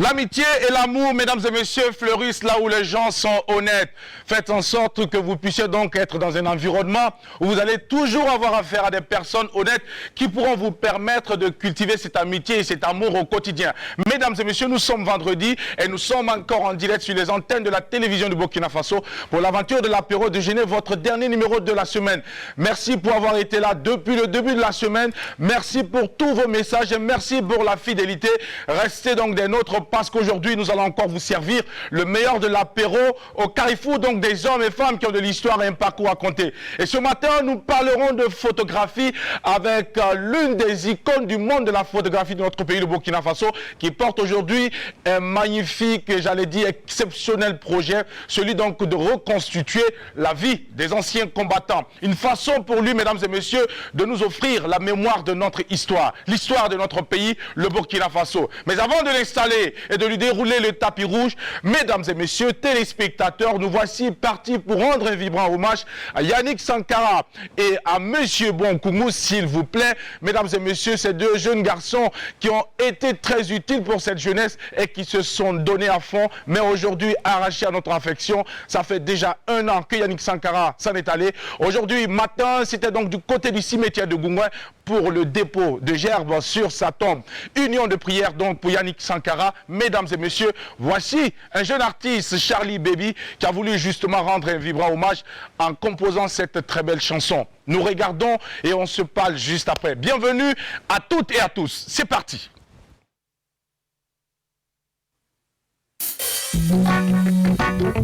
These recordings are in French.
L'amitié et l'amour, mesdames et messieurs, fleurissent là où les gens sont honnêtes. Faites en sorte que vous puissiez donc être dans un environnement où vous allez toujours avoir affaire à des personnes honnêtes qui pourront vous permettre de cultiver cette amitié et cet amour au quotidien. Mesdames et messieurs, nous sommes vendredi et nous sommes encore en direct sur les antennes de la télévision du Burkina Faso pour l'aventure de l'apéro de Genève, votre dernier numéro de la semaine. Merci pour avoir été là depuis le début de la semaine. Merci pour tous vos messages et merci pour la fidélité. Restez donc des nôtres parce qu'aujourd'hui, nous allons encore vous servir le meilleur de l'apéro au carrefour donc des hommes et femmes qui ont de l'histoire et un parcours à compter. Et ce matin, nous parlerons de photographie avec l'une des icônes du monde de la photographie de notre pays, le Burkina Faso, qui porte aujourd'hui un magnifique, j'allais dire, exceptionnel projet, celui donc de reconstituer la vie des anciens combattants. Une façon pour lui, mesdames et messieurs, de nous offrir la mémoire de notre histoire, l'histoire de notre pays, le Burkina Faso. Mais avant de l'installer et de lui dérouler le tapis rouge, mesdames et messieurs, téléspectateurs, nous voici partis pour rendre un vibrant hommage à Yannick Sankara et à Monsieur Bonkoumou, s'il vous plaît. Mesdames et messieurs, ces deux jeunes garçons qui ont été très utiles pour cette jeunesse et qui se sont donnés à fond, mais aujourd'hui arrachés à notre affection. Ça fait déjà 1 an que Yannick Sankara s'en est allé. Aujourd'hui matin, c'était donc du côté du cimetière de Goungouin pour le dépôt de gerbes sur sa tombe. Union de prière donc pour Yannick Sankara. Mesdames et messieurs, voici un jeune artiste, Charlie Baby, qui a voulu justement rendre un vibrant hommage en composant cette très belle chanson. Nous regardons et on se parle juste après. Bienvenue à toutes et à tous. C'est parti.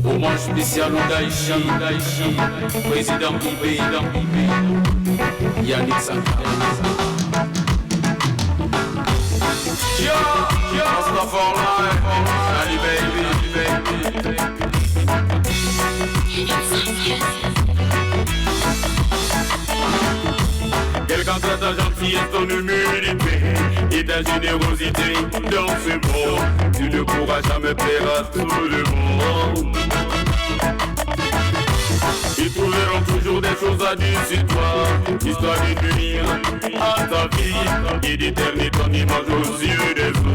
Hommage spécial au Daïchi, président du pays, Yannick Sankara. Quelqu'un traite ta gentillesse, ton humilité et ta générosité dans ce monde. Tu ne pourras jamais plaire à tout le monde. Ils trouveront toujours des choses à dire sur toi, histoire de nuire à ta vie et d'éterner ton image aux yeux des autres.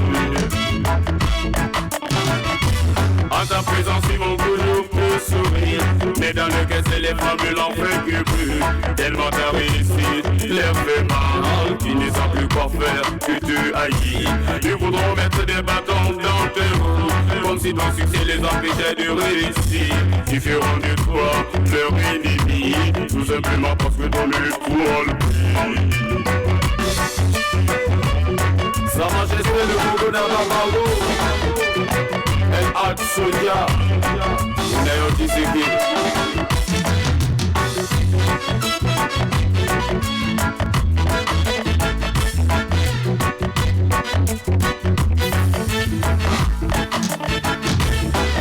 En ta présence, ils vont toujours te sourire, mais dans le cœur, c'est les femmes l'en fait que plus. Tellement ta réussite leur fait mal, qu'ils ne savent plus quoi faire que te haïr. Ils voudront mettre des bâtons dans tes roues, comme si ton succès les empêchait de réussir. Ils feront de toi leur ennemi, tout simplement parce que ton étoile brille. Sa Majesté le gouverneur d'Amalo, El Hadj Sonia, Nayo Tiseki.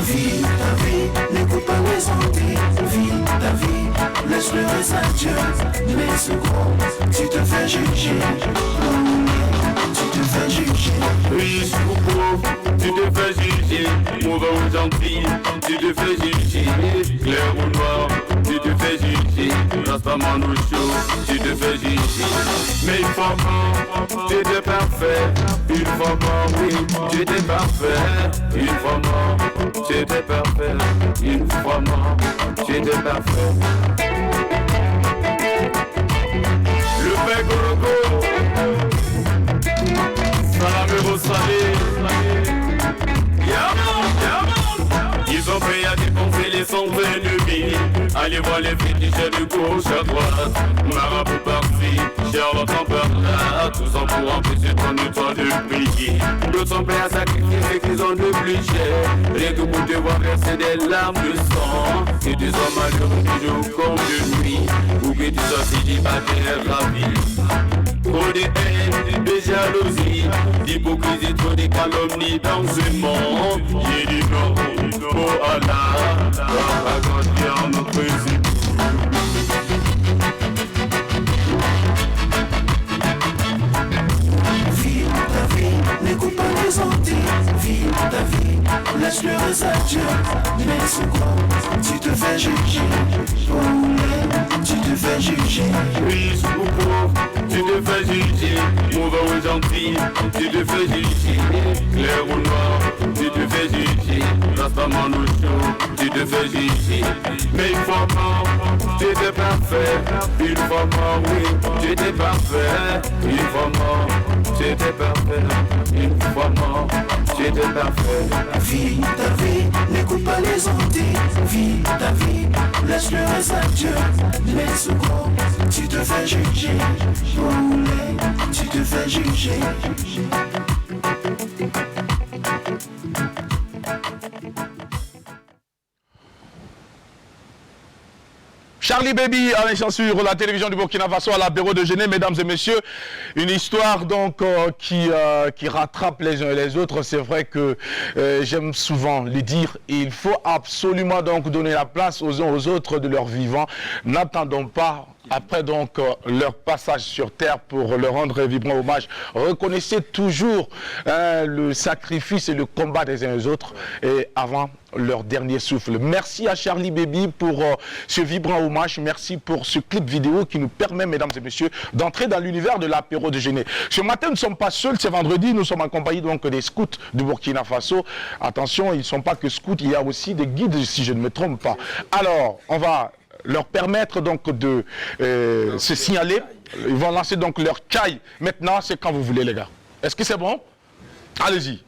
Vis ta vie, n'écoute pas les envies. Vis ta vie, laisse-le reste à Dieu. Mais secondes, tu te fais juger. Tu te fais juger. Riche ou pauvre, tu te fais juger. Mauvais ou gentil, tu te fais juger. Clair ou noir, tu te fais juger. Rastaman ou chaud, tu te fais juger. Mais une fois mort, tu étais parfait. Une fois mort, oui, tu étais parfait. Une fois mort, tu étais parfait. Une fois mort, tu étais parfait. Le père Gorogo, Salamero Salé. Ils ont prêt à dépenser les centaines de milliers. Allez voir les féticheurs de gauche à droite. Marabout par-ci, Charlotte en par-là. Tous en pour empêcher ton étoile de briller. D'autres sont prêts à sacrifier ce qu'ils ont de plus cher. Rien que pour te voir verser des larmes de sang. Que tu sois malheureux de jour comme de nuit, ou que tu sois célibataire ravi. Trop de haine, de jalousie, d'hypocrisie, trop de calomnie dans ce monde. J'ai dit non, oh Allah, agrandir nos principes. Vis ta vie, n'écoute pas les envies. Vis ta vie, laisse-le reste à Dieu. Mais secondes, tu te fais juger. Tu te fais juger. Riche ou pauvre, tu te fais juger. Mauvais ou gentil, tu te fais juger. Clair ou noir, comment nous chaud, tu te fais juger. Mais une fois mort, tu étais parfait. Une fois mort, oui, tu étais parfait. Une fois mort, tu étais parfait. Une fois mort, tu étais parfait. Vis ta vie, n'écoute pas les ondits. Vis ta vie, laisse le reste à Dieu. Les secours, tu te fais juger. Brûlé, tu te fais juger. Charlie Baby à l'instant sur la télévision du Burkina Faso à l'apéro de Genève, mesdames et messieurs. Une histoire donc qui rattrape les uns et les autres. C'est vrai que j'aime souvent le dire. Il faut absolument donc donner la place aux uns aux autres de leur vivant. N'attendons pas après donc leur passage sur terre pour leur rendre un vibrant hommage. Reconnaissez toujours le sacrifice et le combat des uns et des autres et avant leur dernier souffle. Merci à Charlie Baby pour ce vibrant hommage. Merci pour ce clip vidéo qui nous permet, mesdames et messieurs, d'entrer dans l'univers de l'apéro de Genève. Ce matin, nous ne sommes pas seuls, c'est vendredi, nous sommes accompagnés donc des scouts du Burkina Faso. Attention, ils ne sont pas que scouts, il y a aussi des guides, si je ne me trompe pas. Alors, on va leur permettre donc de se signaler. Ils vont lancer donc leur caille. Maintenant, c'est quand vous voulez, les gars. Est-ce que c'est bon? Allez-y.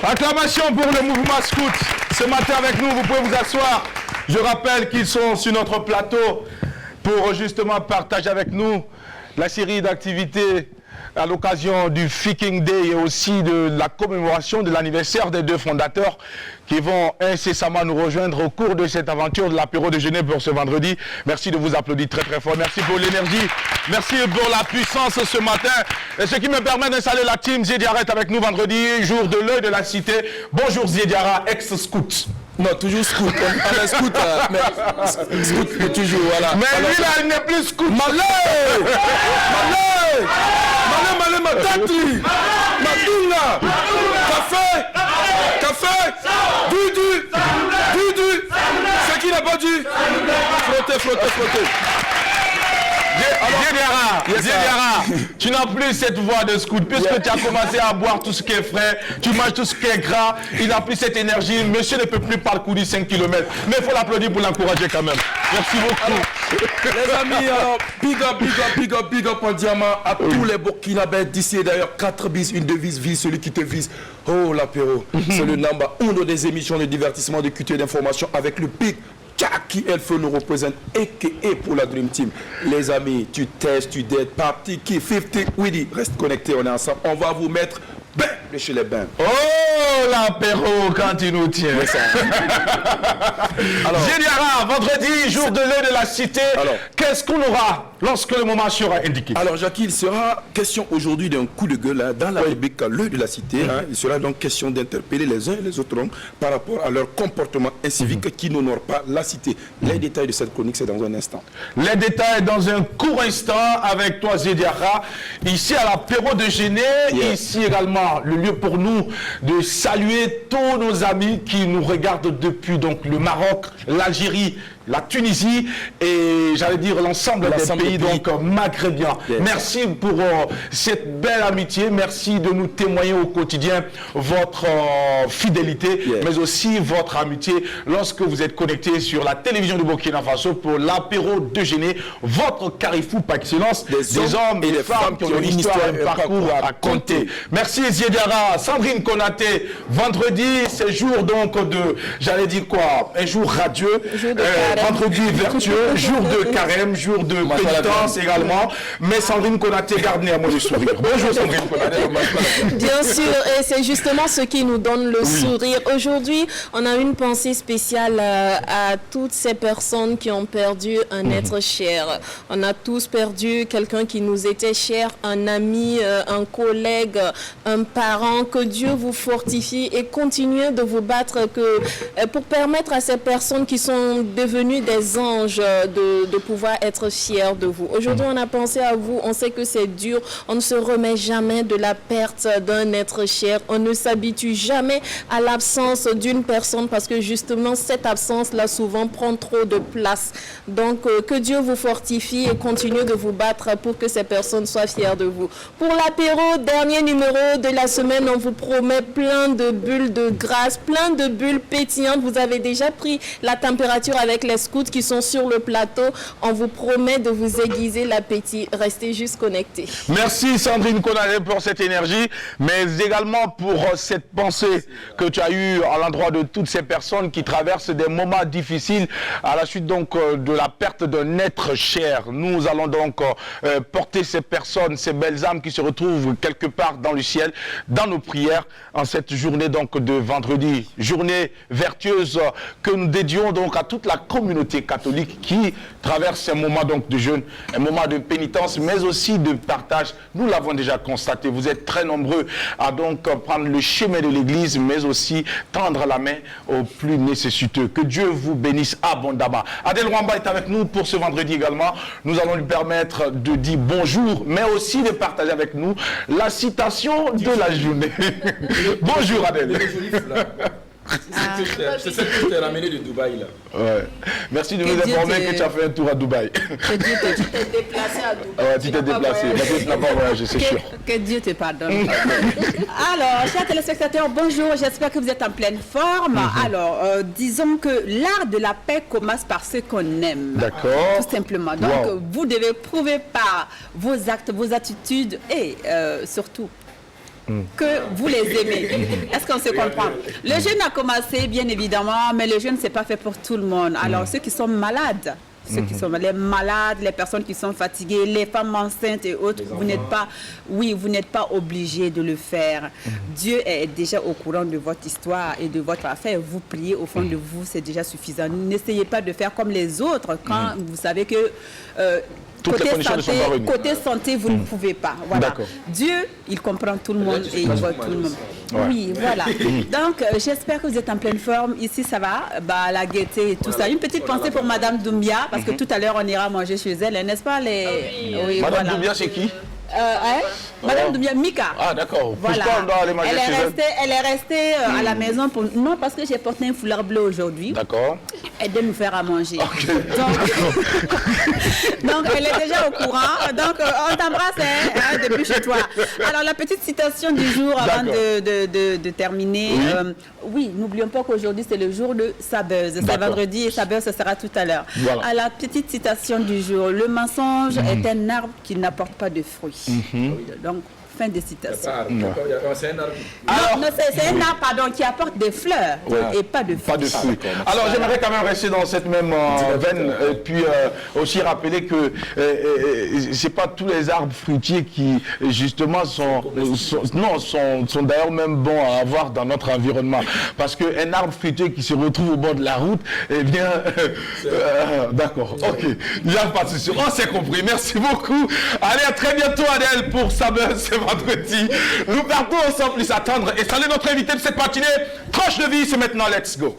Acclamation pour le mouvement scout. Ce matin avec nous, vous pouvez vous asseoir. Je rappelle qu'ils sont sur notre plateau pour justement partager avec nous la série d'activités à l'occasion du Viking Day et aussi de la commémoration de l'anniversaire des deux fondateurs qui vont incessamment nous rejoindre au cours de cette aventure de l'apéro déjeuner pour ce vendredi. Merci de vous applaudir très très fort. Merci pour l'énergie. Merci pour la puissance ce matin. Et ce qui me permet d'installer la team Zediara est avec nous vendredi, jour de l'œil de la cité. Bonjour Zediara, ex-scout. Non, toujours scout. On est scout, mais scout toujours, voilà. Mais alors, lui là, il n'est plus scout. Malé, ma tatli, ma doula, café, du, c'est qui n'a pas dit? Frotter. Zediara, tu n'as plus cette voix de scout puisque tu as commencé à boire tout ce qui est frais, tu manges tout ce qui est gras, il n'a plus cette énergie, monsieur ne peut plus parcourir 5 km. Mais il faut l'applaudir pour l'encourager quand même. Merci beaucoup. Les amis, alors, big up en diamant à tous les Burkinabés d'ici et d'ailleurs, 4 bis, une devise, vise celui qui te vise. Oh, l'apéro, c'est le number 1 des émissions de divertissement, de culture et d'information avec le big qui elle nous représente et pour la Dream Team. Les amis, tu testes, tu dates, parti qui 50, Willy, reste connecté, on est ensemble. On va vous mettre chez les bains. Oh, l'apéro quand tu nous tiens. Alors, Zediara, vendredi, jour de l'œil de la cité. Qu'est-ce qu'on aura lorsque le moment sera indiqué? Alors, Jackie, il sera question aujourd'hui d'un coup de gueule hein, dans la rubrique l'œil de la cité. Hein, il sera donc question d'interpeller les uns et les autres par rapport à leur comportement incivique qui n'honore pas la cité. Les détails de cette chronique, c'est dans un instant. Les détails dans un court instant avec toi, Zediara. Ici à l'apéro déjeuner, ici également le lieu pour nous de saluer tous nos amis qui nous regardent depuis donc le Maroc, l'Algérie, la Tunisie et j'allais dire l'ensemble des pays donc maghrébiens. Merci pour cette belle amitié, merci de nous témoigner au quotidien votre fidélité, mais aussi votre amitié lorsque vous êtes connectés sur la télévision du Burkina Faso pour l'apéro déjeuner, votre carrefour par excellence des hommes et des femmes qui ont une histoire et un parcours à raconter. Merci Zediara. Sandrine Konaté, vendredi, c'est jour donc de, j'allais dire quoi, un jour radieux. Vendredi vertueux, jour de carême, jour de pénitence également. Mais Sandrine Konaté garde néanmoins le sourire. Bonjour Sandrine Konaté. Bien sûr, et c'est justement ce qui nous donne le sourire. Aujourd'hui, on a une pensée spéciale à toutes ces personnes qui ont perdu un être cher. On a tous perdu quelqu'un qui nous était cher, un ami, un collègue, un parent. Que Dieu vous fortifie et continuez de vous battre pour permettre à ces personnes qui sont devenues des anges de pouvoir être fiers de vous. Aujourd'hui, on a pensé à vous. On sait que c'est dur. On ne se remet jamais de la perte d'un être cher. On ne s'habitue jamais à l'absence d'une personne parce que justement, cette absence-là souvent prend trop de place. Donc, que Dieu vous fortifie et continue de vous battre pour que ces personnes soient fières de vous. Pour l'apéro, dernier numéro de la semaine, on vous promet plein de bulles de grâce, plein de bulles pétillantes. Vous avez déjà pris la température avec les scouts qui sont sur le plateau. On vous promet de vous aiguiser l'appétit. Restez juste connectés. Merci Sandrine Konaté pour cette énergie, mais également pour cette pensée que tu as eue à l'endroit de toutes ces personnes qui traversent des moments difficiles à la suite donc de la perte d'un être cher. Nous allons donc porter ces personnes, ces belles âmes qui se retrouvent quelque part dans le ciel, dans nos prières en cette journée donc de vendredi, journée vertueuse que nous dédions donc à toute la communauté catholique qui traverse un moment donc de jeûne, un moment de pénitence, mais aussi de partage. Nous l'avons déjà constaté, vous êtes très nombreux à donc prendre le chemin de l'église, mais aussi tendre la main aux plus nécessiteux. Que Dieu vous bénisse abondamment. Adèle Rwamba est avec nous pour ce vendredi également. Nous allons lui permettre de dire bonjour, mais aussi de partager avec nous la citation de la journée. Bonjour Adèle. C'est celle que tu t'es ramenée de Dubaï là. Ouais. Merci de nous informer que tu as fait un tour à Dubaï. Que Dieu tu t'es déplacé à Dubaï. Ouais, tu t'es déplacé, parce que tu n'as pas voyagé, c'est sûr. Que Dieu te pardonne. Alors, chers téléspectateurs, bonjour, j'espère que vous êtes en pleine forme. Alors, disons que l'art de la paix commence par ce qu'on aime. D'accord. Tout simplement. Donc, vous devez prouver par vos actes, vos attitudes et surtout que vous les aimez. Est-ce qu'on se comprend? Le jeûne a commencé, bien évidemment, mais le jeûne, ce n'est pas fait pour tout le monde. Alors, ceux qui sont malades, ceux qui sont les malades, les personnes qui sont fatiguées, les femmes enceintes et autres, vous n'êtes pas obligés de le faire. Dieu est déjà au courant de votre histoire et de votre affaire. Vous priez au fond de vous, c'est déjà suffisant. N'essayez pas de faire comme les autres quand vous savez que côté santé, vous ne pouvez pas. Voilà. Dieu, il comprend tout le monde et il voit tout le monde. Ouais. Oui, voilà. Donc, j'espère que vous êtes en pleine forme. Ici, ça va, la gaieté et tout ça. Une petite pensée pour Madame Doumbia, parce que tout à l'heure, on ira manger chez elle, n'est-ce pas oui, Madame Doumbia, c'est qui? Madame Doumbia, Mika. Ah, d'accord. Voilà. Elle est restée à la maison pour... Non, parce que j'ai porté un foulard bleu aujourd'hui. D'accord. Et de nous faire à manger. Okay. Donc, elle est déjà au courant. Donc, on t'embrasse depuis chez toi. Alors, la petite citation du jour avant de terminer. Oui, n'oublions pas qu'aujourd'hui, c'est le jour de Sabbeuse. C'est vendredi et Sabbeuse, ce sera tout à l'heure. Voilà. À la petite citation du jour. Le mensonge est un arbre qui n'apporte pas de fruits. Donc, fin de citation. C'est un arbre. Non, c'est un arbre qui apporte des fleurs et pas de fruits. Pas de fruits. Alors, j'aimerais quand même rester dans cette même veine et puis aussi rappeler que c'est pas tous les arbres fruitiers qui, justement, sont d'ailleurs même bons à avoir dans notre environnement. Parce qu'un arbre fruitier qui se retrouve au bord de la route, eh bien, d'accord, ok, il n'y a pas de souci. On s'est compris, merci beaucoup. Allez, à très bientôt, Adèle, pour Sabbeuse ce vendredi. Nous partons sans plus attendre et saluer notre invité de cette matinée. Tranche de vie, c'est maintenant, let's go.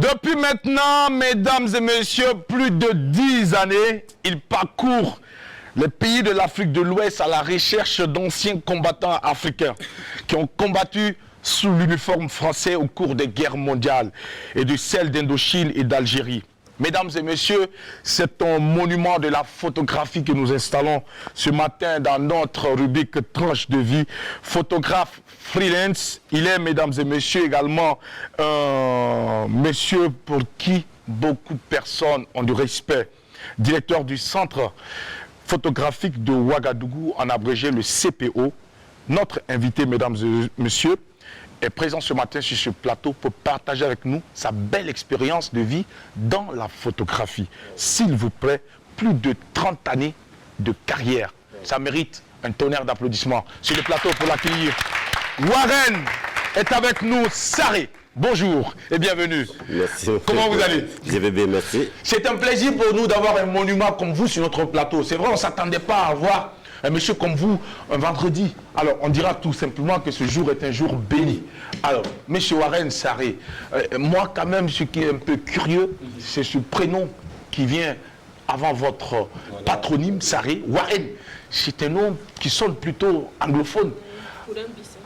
Depuis maintenant, mesdames et messieurs, plus de 10 années, il parcourt les pays de l'Afrique de l'Ouest à la recherche d'anciens combattants africains qui ont combattu sous l'uniforme français au cours des guerres mondiales et de celles d'Indochine et d'Algérie. Mesdames et messieurs, c'est un monument de la photographie que nous installons ce matin dans notre rubrique Tranche de vie. Photographe freelance, il est, mesdames et messieurs, également un monsieur pour qui beaucoup de personnes ont du respect. Directeur du centre photographique de Ouagadougou, en abrégé le CPO. Notre invité, mesdames et messieurs, est présent ce matin sur ce plateau pour partager avec nous sa belle expérience de vie dans la photographie. S'il vous plaît, plus de 30 années de carrière. Ça mérite un tonnerre d'applaudissements sur le plateau pour l'accueillir. Warren est avec nous, Sarré. Bonjour et bienvenue. Merci. Comment vous allez? Je vais bien, merci. C'est un plaisir pour nous d'avoir un monument comme vous sur notre plateau. C'est vrai, on ne s'attendait pas à avoir un monsieur comme vous un vendredi. Alors, on dira tout simplement que ce jour est un jour béni. Alors, monsieur Warren Sarré, moi quand même, ce qui est un peu curieux, c'est ce prénom qui vient avant votre patronyme, Sarré. Warren, c'est un nom qui sonne plutôt anglophone.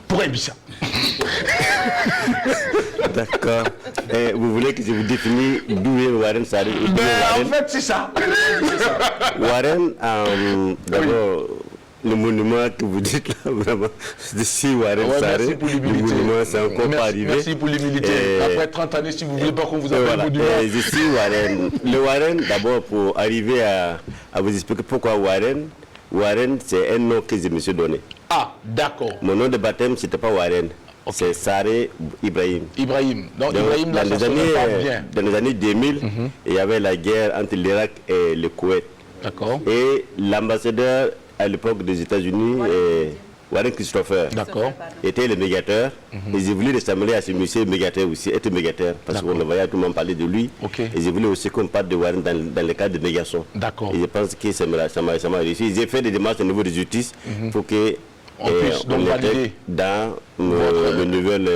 Pour un Bissa. D'accord. Vous voulez que je vous définisse d'où est Warren Sarré? En fait, c'est ça. Warren, d'abord, le monument que vous dites là, vraiment, c'est si Warren Sarré. Merci pour l'humilité. Le monument, c'est encore pas arrivé. Merci pour l'humilité. Après 30 années, si vous ne voulez pas qu'on vous appelle voilà. monument. Je suis Warren. Le Warren, d'abord, pour arriver à vous expliquer pourquoi Warren. Warren, c'est un nom que je me suis donné. Ah, d'accord. Mon nom de baptême, c'était pas Warren. Okay. C'est Sarré Ibrahim. Ibrahim. Donc Ibrahim, là, ça sonne pas bien. Dans les années 2000, il y avait la guerre entre l'Irak et le Koweït. D'accord. Et l'ambassadeur à l'époque des États-Unis, Warren Christopher, était le médiateur. Et j'ai voulu ressembler à ce monsieur médiateur aussi, être médiateur, parce qu'on le voyait tout le monde parler de lui. Okay. Et j'ai voulu aussi qu'on parle de Warren dans le cadre de médiation. D'accord. Et je pense que ça m'a réussi. J'ai fait des démarches au niveau de justice pour que on puisse donc valider dans le nouvel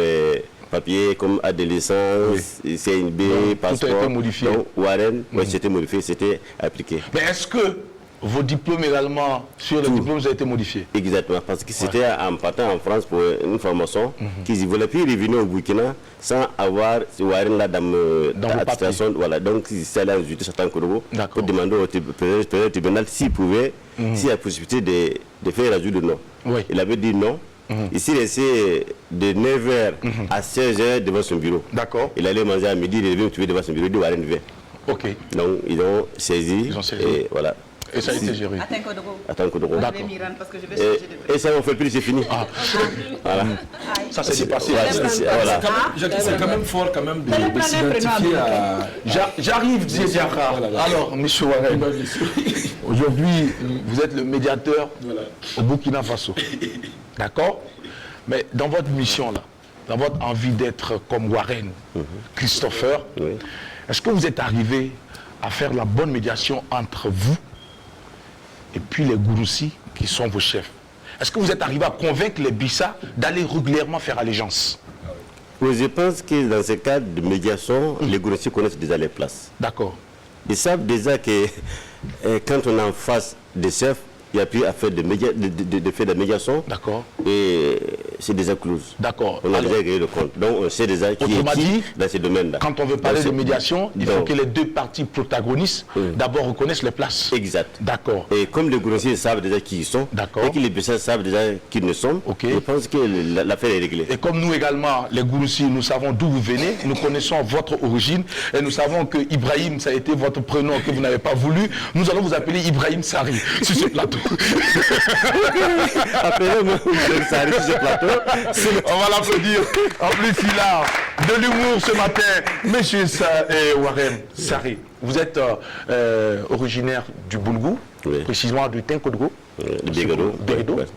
papier comme adolescence, CNB, passeport. Tout a été modifié. Donc, Warren, c'était modifié, c'était appliqué. Mais est-ce que Vos diplômes également, sur les diplômes, ça a été modifié. Exactement, parce que c'était en partant en France pour une formation qu'ils ne voulaient plus revenir au Burkina sans avoir Warren là dans l'administration. Voilà, donc ils allaient ajouter certains corbeaux pour demander au tribunal s'il pouvait, s'il y a la possibilité de faire l'ajout de non. Oui. Il avait dit non. Ici, il restait de 9h à 16h devant son bureau. D'accord. Il allait manger à midi, il est venu trouver devant son bureau, il dit Warren vient. Ok. Donc ils ont saisi. Et voilà. Et ça a été géré. Attends, Kodoro. D'accord. Et ça, on ne fait plus, c'est fini. Voilà. Ça s'est passé. Voilà. C'est quand même fort quand même de s'identifier à... J'arrive, Diara. Alors, M. Warren, aujourd'hui, vous êtes le médiateur au Burkina Faso. D'accord? Mais dans votre mission, là, dans votre envie d'être comme Warren, Christopher, est-ce que vous êtes arrivé à faire la bonne médiation entre vous et puis les Gouroussi qui sont vos chefs? Est-ce que vous êtes arrivé à convaincre les Bissa d'aller régulièrement faire allégeance? Oui, je pense que dans ce cadre de médiation, les Gouroussi connaissent déjà les places. D'accord. Ils savent déjà que quand on est en face des chefs, il n'y a plus à faire de faire de médiation. D'accord. Et c'est déjà close. D'accord. On a déjà gagné le compte. Donc on sait déjà qui est qui dans ce domaine-là. Quand on veut parler de médiation, il faut que les deux parties protagonistes d'abord reconnaissent les places. Exact. D'accord. Et comme les Gouroussi savent déjà qui ils sont, et que les Bissa savent déjà qui nous sommes, je pense que l'affaire est réglée. Et comme nous également, les Gouroussi, nous savons d'où vous venez, nous connaissons votre origine, et nous savons que Ibrahim, ça a été votre prénom que vous n'avez pas voulu, nous allons vous appeler Ibrahim Sari sur ce plateau. Appelez-moi Ibrahim Sari sur ce plateau. On va l'applaudir. En plus, il a de l'humour ce matin. Monsieur Warren Sari, vous êtes originaire du Boulgou, précisément du Tinkodgo. Bégodo,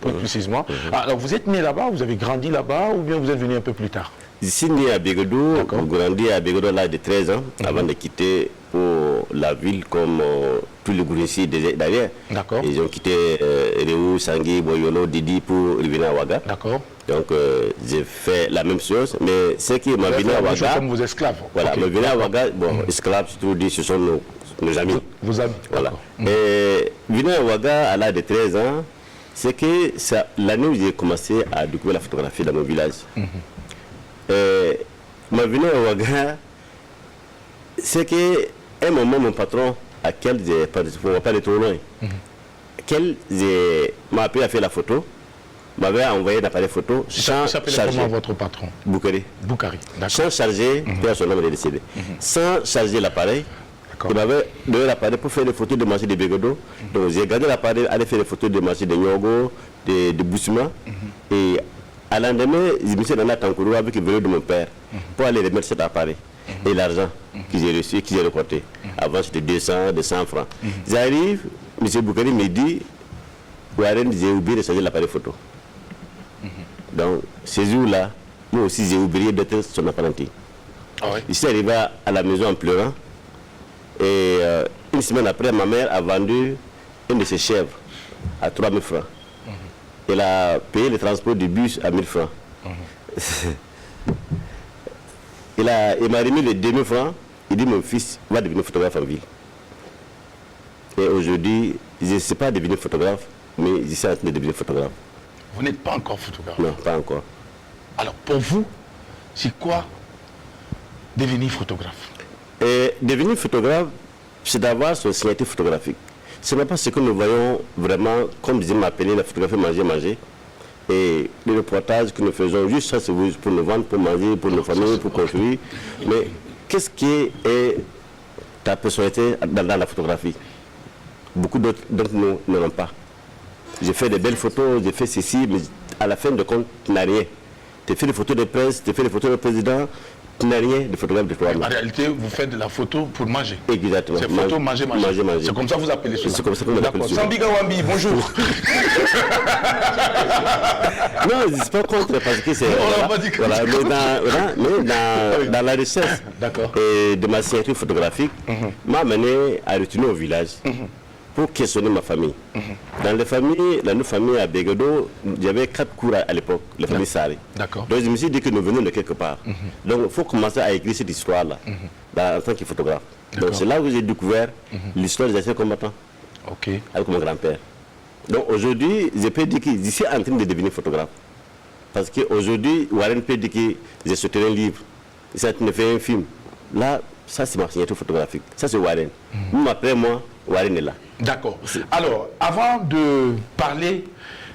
plus précisément. Alors, vous êtes né là-bas, vous avez grandi là-bas, ou bien vous êtes venu un peu plus tard? Ici, né à Bégodo, grandi à Bégodo à l'âge de 13 ans, avant de quitter pour la ville comme tous les Gouroussi d'ailleurs. D'accord. Ils ont quitté Réou, Sangui, Boyolo, Didi pour revenir à Ouaga. D'accord. Donc, j'ai fait la même chose, mais ce qui m'a venu à Ouaga... comme vos esclaves. Voilà, me venir à Ouaga, bon, esclaves, surtout dit, ce sont nos amis. Vos amis. Voilà. Et venir à Ouaga à l'âge de 13 ans, c'est que l'année où j'ai commencé à découvrir la photographie dans mon village. Ma venue à Ouaga, c'est qu'un moment, mon patron, à quel j'ai participé, on va pas aller trop loin, m'a appelé à faire la photo, m'avait envoyé d'appareil photo sans charger. Comment votre patron? Boukari. Boukari, d'accord. Sans charger, son nom est décédé. Sans charger l'appareil, il m'avait donné l'appareil pour faire des photos de marché de Bégodo. Donc j'ai gardé l'appareil, aller faire des photos de marché de Nyogo, de Boussima. Et à l'endemain, je me suis donné à Tankourou avec le vélo de mon père pour aller remettre cet appareil. Et l'argent que j'ai reçu, que j'ai récolté. Avant c'était 200 francs. J'arrive, M. Boukari me dit, Warren, j'ai oublié de charger l'appareil photo. Donc, ce jour-là, moi aussi j'ai oublié d'être son apprenti. Je suis arrivé à la maison en pleurant. Et une semaine après, ma mère a vendu une de ses chèvres à 3 000 francs. Elle a payé le transport du bus à 1 000 francs. Il m'a remis les 2 000 francs. Il dit, mon fils va devenir photographe en ville. Et aujourd'hui, je ne sais pas devenir photographe, mais je suis en train de devenir photographe. Vous n'êtes pas encore photographe? Non, pas encore. Alors, pour vous, c'est quoi devenir photographe? Et devenir photographe, c'est d'avoir son signature photographique. Ce n'est pas ce que nous voyons vraiment, comme disait m'appeler la photographie manger. Et les reportages que nous faisons, juste ça, c'est pour nous vendre, pour manger, pour nos familles, pour construire. Mais qu'est-ce qui est ta personnalité dans la photographie? Beaucoup d'autres nous n'en ont pas. J'ai fait des belles photos, j'ai fait ceci, mais à la fin de compte, tu n'as rien. Tu fais des photos de presse, tu fais des photos de président, tu n'as rien de photographe de toi. En réalité, vous faites de la photo pour manger. Exactement. C'est photo manger. C'est comme ça que vous appelez cela. C'est comme ça qu'on appelle cela. Sambiga Wambi, bonjour. Non, je ne suis pas contre parce que c'est... Voilà, mais dans la recherche de ma signature photographique, m'a amené à retourner au village. Pour questionner ma famille. Dans nos familles à Bégodo, il y avait 4 cours à l'époque, la famille Sari. Donc je me suis dit que nous venons de quelque part. Donc il faut commencer à écrire cette histoire-là en tant que photographe. Donc c'est là où j'ai découvert l'histoire des anciens combattants. avec mon grand-père. Donc aujourd'hui, je peux dire que je suis en train de devenir photographe. Parce qu'aujourd'hui, Warren peut dire que j'ai sauté un livre, il s'est en train de faire un film. Là, ça c'est ma signature photographique. Ça c'est Warren. Même après moi, Warren est là. D'accord. Alors, avant de parler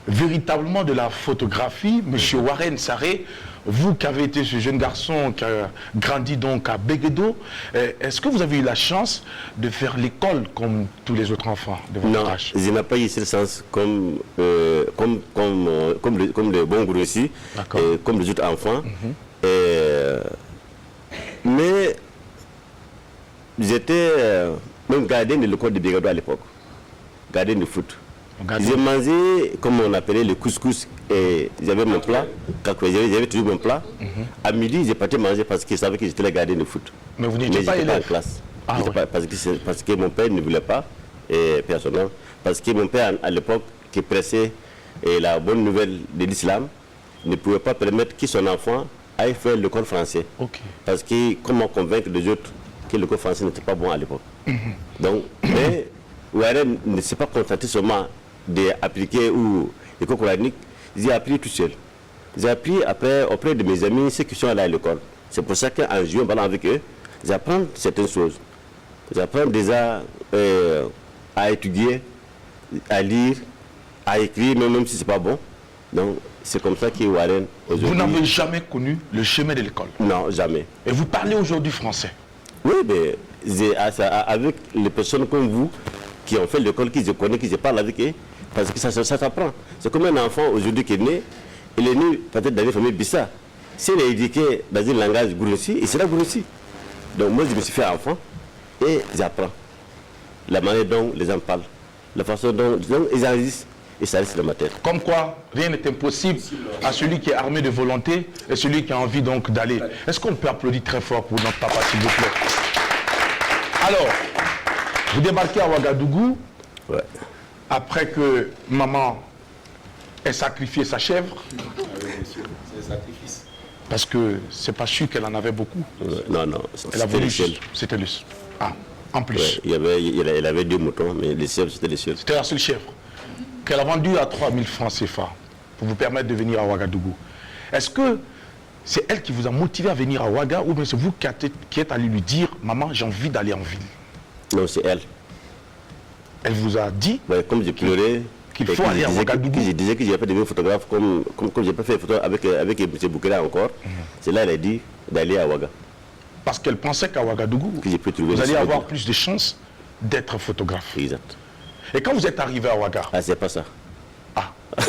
véritablement de la photographie, M. Warren Sarré, vous qui avez été ce jeune garçon qui a grandi donc à Béguédo, est-ce que vous avez eu la chance de faire l'école comme tous les autres enfants de votre âge? Non, je n'ai pas eu ce sens comme le bon grossi, comme les autres enfants. Mais j'étais même gardien de l'école de Béguédo à l'époque, gardien de foot. J'ai mangé, comme on appelait le couscous, et j'avais mon plat, j'avais toujours mon plat. À midi, j'ai parti manger parce qu'ils savaient que j'étais le gardien de foot. Mais vous n'étiez pas élève en classe. Parce que mon père ne voulait pas, et personnellement, parce que mon père, à l'époque, qui pressait la bonne nouvelle de l'islam, ne pouvait pas permettre que son enfant aille faire l'école français. Parce que, comment convaincre les autres que l'école français n'était pas bon à l'époque. Donc, mais Warren ne s'est pas contenté seulement d'appliquer ou l'école coranique, j'ai appris tout seul. J'ai appris après auprès de mes amis ceux qui sont allés à l'école. C'est pour ça qu'en jouant avec eux, j'apprends certaines choses. J'apprends déjà à étudier, à lire, à écrire, même si ce n'est pas bon. Donc c'est comme ça que Warren aujourd'hui... Vous n'avez jamais connu le chemin de l'école? Non, jamais. Et vous parlez aujourd'hui français? Oui, mais avec les personnes comme vous, qui ont fait l'école, qui je connais, qui je parle avec eux, parce que ça s'apprend. C'est comme un enfant aujourd'hui qui est né, il est né peut-être dans une famille Bissa. S'il est éduqué dans un langage Gourossi, il sera Gourossi. Donc moi je me suis fait enfant et j'apprends. La manière dont les gens parlent, la façon dont ils agissent, et ça reste dans ma tête. Comme quoi, rien n'est impossible à celui qui est armé de volonté et celui qui a envie donc d'aller. Est-ce qu'on peut applaudir très fort pour notre papa, s'il vous plaît? Alors, vous débarquez à Ouagadougou, après que maman ait sacrifié sa chèvre. Parce que c'est pas sûr qu'elle en avait beaucoup. Non, non, c'était le seul. C'était le seul. Ah, en plus. Il avait 2 moutons, mais les chèvres, c'était les seuls. C'était la seule chèvre qu'elle a vendue à 3 000 francs CFA pour vous permettre de venir à Ouagadougou. Est-ce que c'est elle qui vous a motivé à venir à Ouaga ou bien c'est vous qui êtes allé lui dire « Maman, j'ai envie d'aller en ville ». Non, c'est elle. Elle vous a dit comme j'ai pleuré, qu'il faut aller à Ouagadougou. Je disais que je n'avais pas devenu photographe comme j'ai pas fait photo avec M. Boukela encore. C'est là qu'elle a dit d'aller à Ouaga. Parce qu'elle pensait qu'à Ouagadougou, vous alliez avoir plus de chances d'être photographe. Exact. Et quand vous êtes arrivé à Ouaga... Ah, c'est pas ça. Ah. Ça,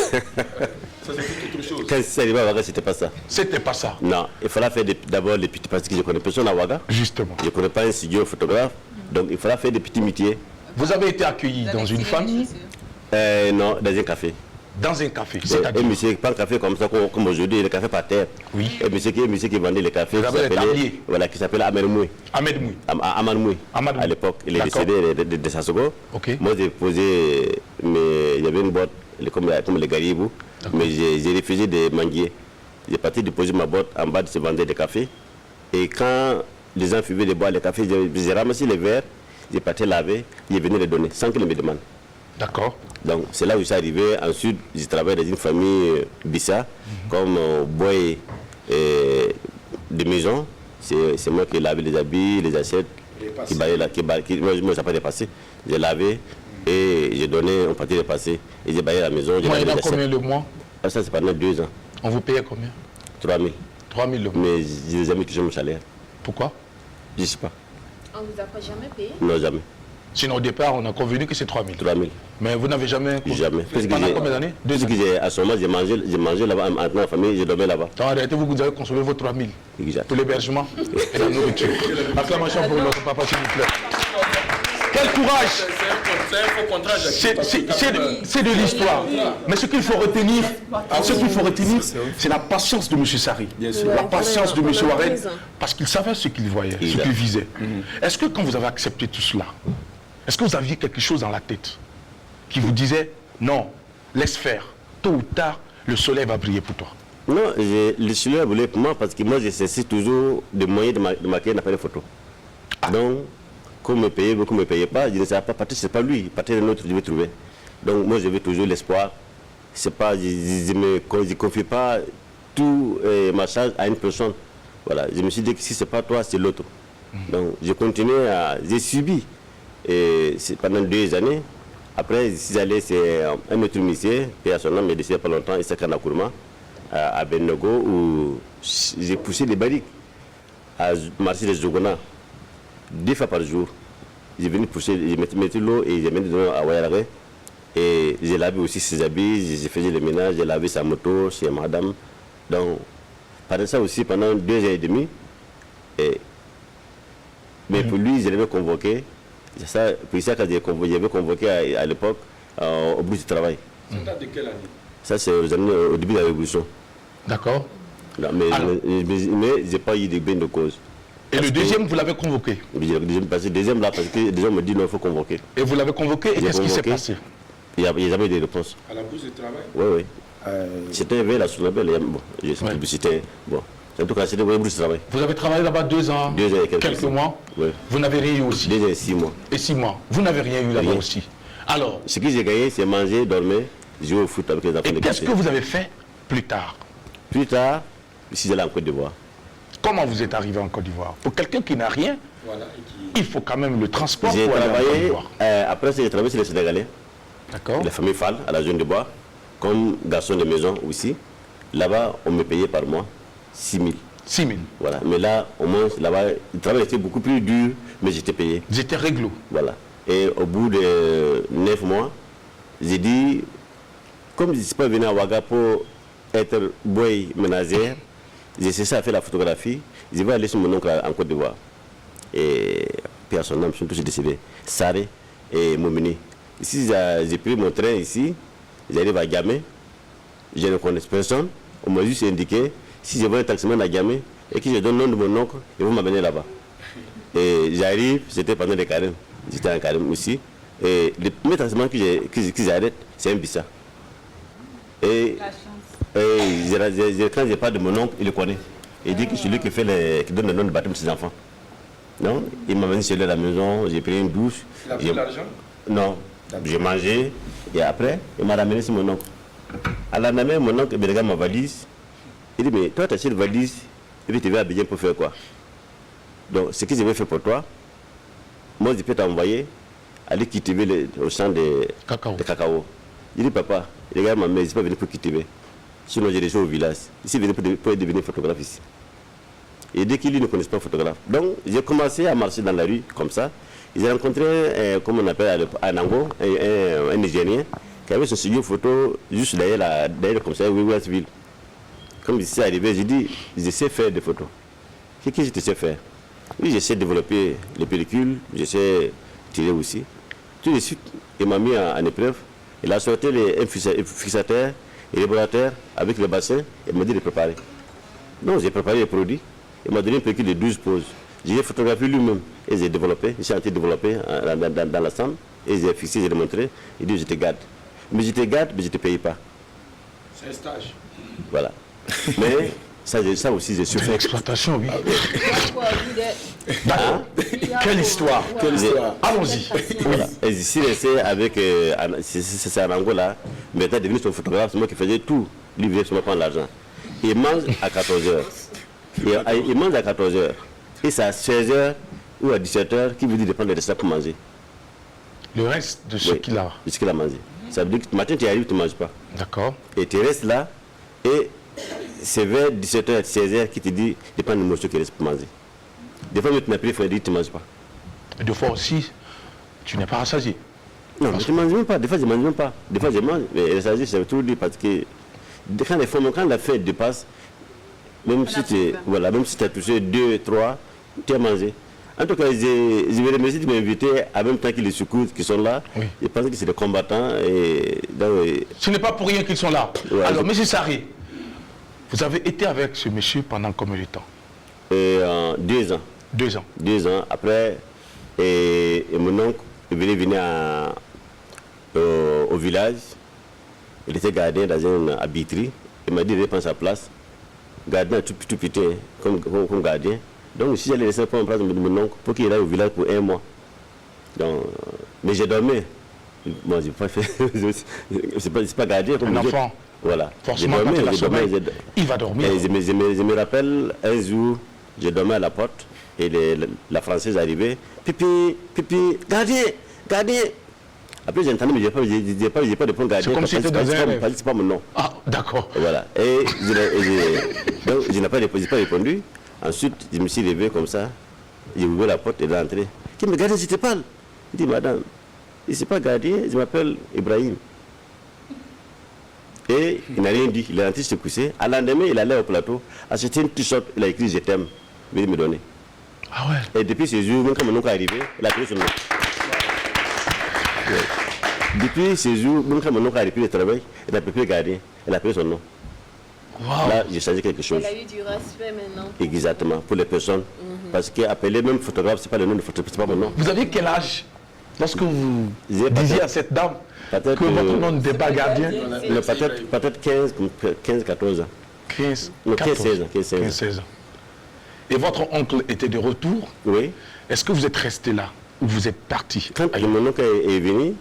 c'est autre chose. Quand c'est arrivé à Ouaga, c'était pas ça. C'était pas ça. Non, il fallait faire d'abord les petits, parce que je connais personne à Ouaga. Justement. Je ne connais pas un studio photographe, donc il fallait faire des petits métiers. Vous avez été accueilli dans une famille? Non, dans un café. Dans un café, c'est-à-dire? Un monsieur, pas un café comme ça, comme aujourd'hui, le café par terre. Oui. Un monsieur qui vendait les cafés, qui s'appelait Ahmed Moui. Ahmed Moui. Ahmed Moui. À l'époque, il est décédé de Sassogo. Moi, j'ai posé, mais il y avait une boîte, comme les garibous, mais j'ai refusé de manguer. J'ai parti déposer ma boîte en bas de ce vendeur de café. Et quand les gens fumaient de boire le café, j'ai ramassé les verres, j'ai parti laver, j'ai venu les donner sans qu'ils me demandent. D'accord. Donc c'est là où je suis arrivé. Ensuite, j'ai travaillé dans une famille Bissa, comme boy de maison. C'est moi qui lavais les habits, les assiettes, qui baillait là, moi ça n'a pas dépassé. J'ai lavé et j'ai donné, on partait de passer. Et j'ai baillé la maison. Moi, il y a combien de mois? Ça, c'est pendant 2 ans. On vous payait combien? 3 000. 3 000 euros. Mais je n'ai jamais touché mon salaire. Pourquoi? Je ne sais pas. On ne vous a pas jamais payé? Non, jamais. Sinon, au départ, on a convenu que c'est 3 000. 3 000. Mais vous n'avez jamais... Jamais. Pendant combien d'années? 2 ans. À ce moment, j'ai mangé là-bas, en ma famille, j'ai dormi là-bas. En réalité, vous avez consommé vos 3 000. Exact. Pour l'hébergement et la nourriture. Acclamation pour notre papa, s'il vous plaît. Quel courage! C'est un faux contrat. C'est de l'histoire. Mais ce qu'il faut retenir, c'est la patience de M. Sarré. La patience de M. Warren, parce qu'il savait ce qu'il voyait, ce qu'il visait. Est-ce que quand vous avez accepté tout cela, est-ce que vous aviez quelque chose dans la tête qui vous disait, non, laisse faire, tôt ou tard, le soleil va briller pour toi? Non, le soleil va briller pour moi parce que moi, je cherche toujours des moyens de marquer un appareil photo. Donc, qu'on me payait, qu'on ne me payait pas, je ne savais pas partir, c'est pas lui, partir d'un autre, je vais trouver. Donc moi, je veux toujours l'espoir. C'est pas, je ne confie pas tout ma charge à une personne. Voilà, je me suis dit que si c'est pas toi, c'est l'autre. Donc j'ai continué j'ai subi pendant 2 années. Après, si j'allais, c'est un autre monsieur, qui a son nom, mais il n'y a pas longtemps, il s'est Kanakourma, à Bennogo, où j'ai poussé les barriques à marcher les Zogona 2 fois par jour. J'ai venu pousser, je mettais l'eau et j'ai mis dedans à Wayarare. Et j'ai lavé aussi ses habits, j'ai fait le ménage, j'ai lavé sa moto chez madame. Donc, pendant ça aussi, pendant 2 ans et demi, mais pour lui, je l'avais convoqué. C'est ça, pour ça que j'avais convoqué à l'époque au bout du travail. Ça date de quelle année? Ça, c'est au début de la Révolution. D'accord. Mais je n'ai pas eu de gain de cause. Et le deuxième, vous l'avez convoqué? Oui, le deuxième là, parce que les gens me disent non, il faut convoquer. Et vous l'avez convoqué, et qu'est-ce qui s'est passé? Il n'y a jamais eu de réponse. À la bourse de travail? Oui, oui. C'était vers la Sounabelle. Bon, c'était bon. En tout cas, c'était la bourse de travail. Vous avez travaillé là-bas 2 ans? 2 ans et quelques mois? Oui. Vous n'avez rien eu aussi? 2 ans et 6 mois. Et 6 mois. Vous n'avez rien eu là-bas aussi? Alors, ce que j'ai gagné, c'est manger, dormir, jouer au foot avec les enfants. Et qu'est-ce que vous avez fait plus tard? Plus tard, je suis allé en Côte d'Ivoire. Comment vous êtes arrivé en Côte d'Ivoire? Pour quelqu'un qui n'a rien, il faut quand même le transport pour aller en Côte d'Ivoire. Après, j'ai travaillé sur les Sénégalais. D'accord. La famille Fall, à la Zone de Bois, comme garçon de maison aussi. Là-bas, on me payait par mois 6 000. 6 000. Voilà. Mais là, au moins, là-bas, le travail était beaucoup plus dur, mais j'étais payé. J'étais réglo. Voilà. Et au bout de 9 mois, j'ai dit, comme je ne suis pas venu à Ouaga pour être boy ménagère, j'ai cessé à faire la photographie, je vais aller sur mon oncle en Côte d'Ivoire. Et puis à son nom, ils sont tous décédés. Saré et Momini. Ici, j'ai pris mon train ici, j'arrive à Gamé, je ne connais personne, on m'a juste indiqué, si je vois un taximan à Gamé et que je donne le nom de mon oncle, ils vont m'amener là-bas. Et j'arrive, c'était pendant les carèmes, j'étais en carême aussi, et le premier taximan que j'arrête, c'est un Bissa. Et quand je parle de mon oncle, il le connaît. Il dit que c'est lui qui donne le nom de baptême de ses enfants. Non, il m'a amené chez lui à la maison, j'ai pris une douche. Il a pris l'argent? Non. J'ai mangé et après, il m'a ramené sur mon oncle. À la main, mon oncle me regarde ma valise. Il dit, mais toi, tu as cette valise et puis tu vas à Abidjan pour faire quoi? Donc, ce que je vais faire pour toi, moi, je peux t'envoyer aller cultiver au champ de cacao. Il dit, papa, regarde ma mère, je ne suis pas venu pour cultiver. Sinon, j'ai des choses au village. Ici, je venu pour devenir photographe ici. Et dès qu'il ne connaît pas photographe. Donc, j'ai commencé à marcher dans la rue comme ça. J'ai rencontré, comme on appelle à Nango, un Nigérien qui avait son studio photo juste derrière comme ça, Westville. Comme il s'est arrivé, j'ai dit, je sais faire des photos. Qu'est-ce que je sais faire? Oui, je sais développer les pellicules, je sais tirer aussi. Tout de suite, il m'a mis en épreuve. Il a sorti un fixateur et l'élaborateur avec le bassin et m'a dit de préparer. Non, j'ai préparé les produits. Il m'a donné une pellicule de 12 poses. J'ai photographié lui-même et j'ai développé. J'ai en train de développer dans la chambre et j'ai fixé, j'ai démontré. Il dit, je te garde. Mais je te garde, mais je ne te paye pas. C'est un stage. Voilà. Mais ça aussi, j'ai su faire. L'exploitation, oui. D'accord. Quelle histoire. Allons-y. Voilà. Et ici, c'est avec, c'est en Angola, maintenant devenu son photographe, c'est moi qui faisais tout, livrer sur moi prendre l'argent. Il mange à 14h. Il mange à 14h. Et c'est à 16h ou à 17h qu'il vous dit de prendre le restaurant pour manger. Le reste de ce qu'il a. De ce qu'il a mangé. Ça veut dire que le matin, tu arrives, tu ne manges pas. D'accord. Et tu restes là, et c'est vers 17h, 16h qu'il te dit de prendre le morceau qui reste pour manger. Des fois, tu m'as pris, il faut dire que tu ne manges pas. Et des fois aussi, tu n'es pas rassasié. Non, mais je ne mange même pas. Des fois, je ne mange même pas. Des fois, je mange, mais rassasié, ça veut tout dire parce que quand la fête dépasse, même si tu as touché 2, 3, tu as mangé. En tout cas, je me remercie de m'inviter en même temps que les secours qui sont là. Oui. Je pense que c'est des combattants. Ce n'est pas pour rien qu'ils sont là. Ouais, alors, M. Sarré, vous avez été avec ce monsieur pendant combien de temps? 2 ans. 2 ans. 2 ans. Après, et mon oncle venir au village. Il était gardien dans une habiterie. Il m'a dit de prendre sa place. Gardien tout petit, comme gardien. Donc si j'allais laisser prendre place de mon oncle pour qu'il aille au village pour 1 mois. Donc, mais j'ai dormi. Bon, j'ai pas fait. c'est pas gardien comme un les enfant. autres. Voilà. Forcément, quand il a sommeil, il va dormir. Et je me rappelle un jour, je dormais à la porte et la Française arrivait. Pipi, gardien. Après, j'ai entendu, mais je n'ai pas de point gardien. C'est comme si c'était dans un rêve. C'est pas mon nom. Ah, d'accord. Voilà. Et donc, je n'ai pas répondu. Ensuite, je me suis levé comme ça. J'ai ouvert la porte et rentré. Qui me gardien, je te parle. Il dit, madame, je ne suis pas gardien, je m'appelle Ibrahim. Et il n'a rien dit. Il est rentré se coucher. À l'endemain, il allait au plateau, acheter une t-shirt, il a écrit je t'aime. Veuillez me donner. Ah ouais. Et depuis ce jour, même quand mon oncle est arrivé, il a pris son nom. Depuis ce jour, même quand mon oncle a repris le travail, il n'a plus gardien. Il a pris son nom. Wow. Là, j'ai changé quelque chose. Il a eu du respect maintenant. Exactement, pour les personnes. Parce qu'appeler même photographe, ce n'est pas le nom de photographe, ce n'est pas mon nom. Vous aviez quel âge lorsque vous disiez à cette dame que peut-être, votre nom n'était pas gardien? Peut-être 15-14 ans. 15, Non, 14, 15-16 ans. 15-16 ans. Et votre oncle était de retour. Oui. Est-ce que vous êtes resté là ou vous êtes parti? Quand mon oncle est venu,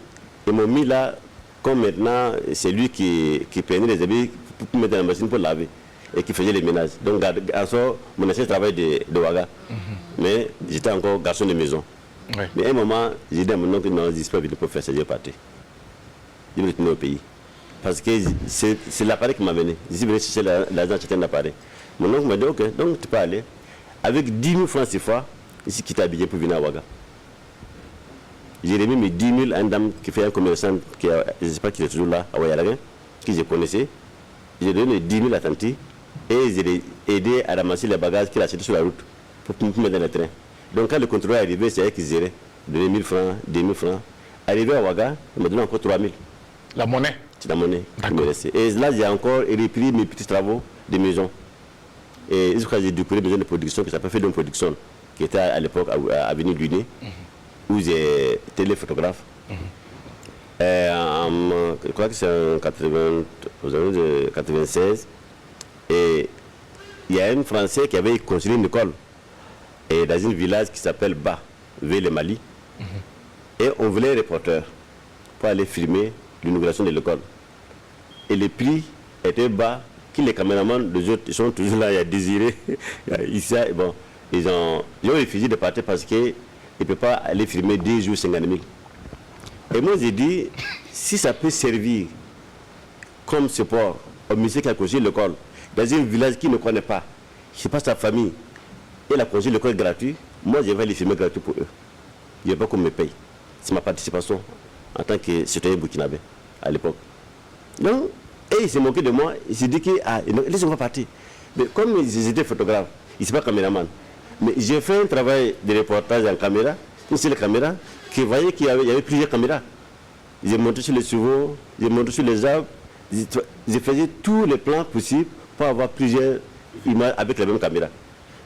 ils m'ont mis là, comme maintenant, c'est lui qui prenait les habits pour mettre dans la machine pour laver et qui faisait les ménages. Donc, en sort, mon ancien travail de Ouaga. Mais j'étais encore garçon de maison. Oui. Mais à un moment, j'ai dit à mon oncle, non, je ne suis pas venu pour faire ça, je vais partir. Je vais retourner au pays. Parce que c'est l'appareil qui m'a venu. Je suis venu chercher l'argent, c'était un appareil. Mon oncle m'a dit, ok, donc tu peux aller. Avec 10 000 francs cette fois, ici qui t'a habillé pour venir à Ouaga. J'ai remis mes 10 000 à une dame qui fait un commerçant, je ne sais pas qui est toujours là, à Ouaga, que je connaissais. J'ai donné 10 000 à Tanti et j'ai aidé à ramasser les bagages qu'il a achetés sur la route pour me mettre dans le train. Donc quand le contrôleur est arrivé, c'est elle qui gérait. Donné 1 000 francs, 2 000 francs. Arrivé à Ouaga, il m'a donné encore 3 000. La monnaie? C'est la monnaie qui me restait. Et là, j'ai encore repris mes petits travaux de maison. Et je crois que j'ai découvert une maison de production qui s'appelle Fedon Production, qui était à l'époque à Avenue du Nez, où j'ai été le photographe. Je crois que c'est en 96. Et il y a un Français qui avait construit une école et dans un village qui s'appelle Ba, vers le Mali. Et on voulait un reporter pour aller filmer l'inauguration de l'école. Et les prix étaient bas, que les caméramans, les autres, ils sont toujours là, il y a Désiré, ici, bon, ils ont refusé de partir parce qu'ils ne peuvent pas aller filmer 10 jours 50 000. Et moi j'ai dit, si ça peut servir comme support au monsieur qui a construit l'école, dans un village qui ne connaît pas, c'est pas sa famille, et la construit l'école gratuite, moi je vais les filmer gratuit pour eux. Je ne veux pas qu'on me paye. C'est ma participation en tant que citoyen burkinabé à l'époque. Donc, et il s'est moqué de moi, il s'est dit que, laissez-moi partir. Mais comme j'étais photographe, il ne s'est pas caméraman. Mais j'ai fait un travail de reportage en caméra, une seule caméra, qui voyait qu'il y avait plusieurs caméras. J'ai monté sur les chevaux, j'ai monté sur les arbres, je faisais tous les plans possibles pour avoir plusieurs images avec la même caméra.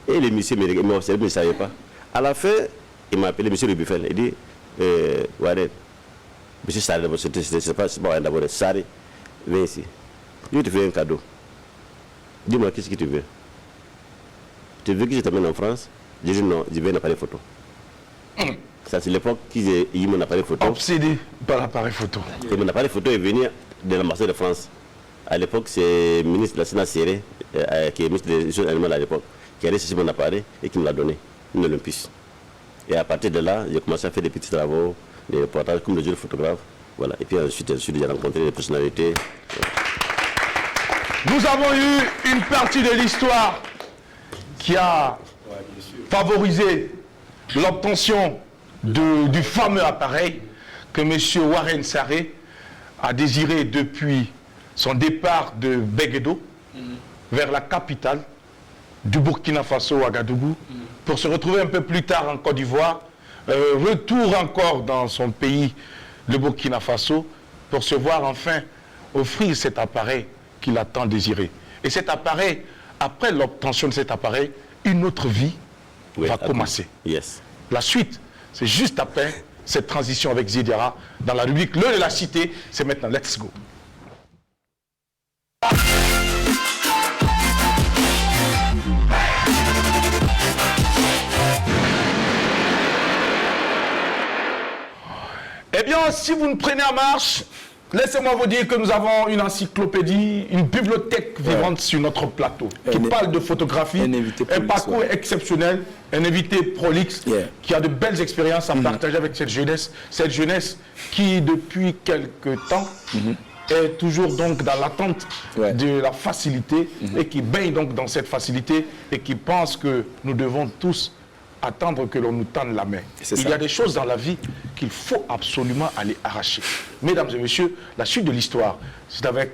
Et le monsieur m'a observé, mais il ne savait pas. À la fin, il m'a appelé, monsieur Rubifen, il dit, Warren, monsieur Saré, c'est pas Warren d'abord, Saré, viens ici. Je vais te faire un cadeau. Dis-moi, qu'est-ce que tu veux? Tu veux que je t'amène en France? Je dis non, je veux un appareil photo. Ça, c'est l'époque qu'il y a eu mon appareil photo. Obsédé par l'appareil photo. Et mon appareil photo est venu de l'ambassade de France. À l'époque, c'est le ministre de la Sénat Serré, qui est ministre des choses animales à l'époque, qui a reçu mon appareil et qui me l'a donné, une Olympus. Et à partir de là, j'ai commencé à faire des petits travaux, des reportages comme le jeu de photographe. Voilà. Et puis ensuite, j'ai rencontré des personnalités. Nous avons eu une partie de l'histoire qui a favorisé l'obtention du fameux appareil que M. Warren Sarré a désiré depuis son départ de Béguédo vers la capitale du Burkina Faso, Ouagadougou, pour se retrouver un peu plus tard en Côte d'Ivoire, retour encore dans son pays, le Burkina Faso, pour se voir enfin offrir cet appareil qu'il a tant désiré. Et cet appareil, après l'obtention de cet appareil, une autre vie va commencer. Yes. La suite, c'est juste après cette transition avec Zidera dans la rubrique L'heure de la cité. C'est maintenant, let's go. Maintenant, si vous nous prenez en marche, laissez-moi vous dire que nous avons une encyclopédie, une bibliothèque vivante sur notre plateau qui parle de photographie, un parcours exceptionnel, un invité prolixe qui a de belles expériences à partager avec cette jeunesse qui, depuis quelque temps, est toujours donc dans l'attente de la facilité et qui baigne donc dans cette facilité et qui pense que nous devons tous attendre que l'on nous tende la main. Il y a des choses dans la vie qu'il faut absolument aller arracher. Mesdames et messieurs, la suite de l'histoire, c'est avec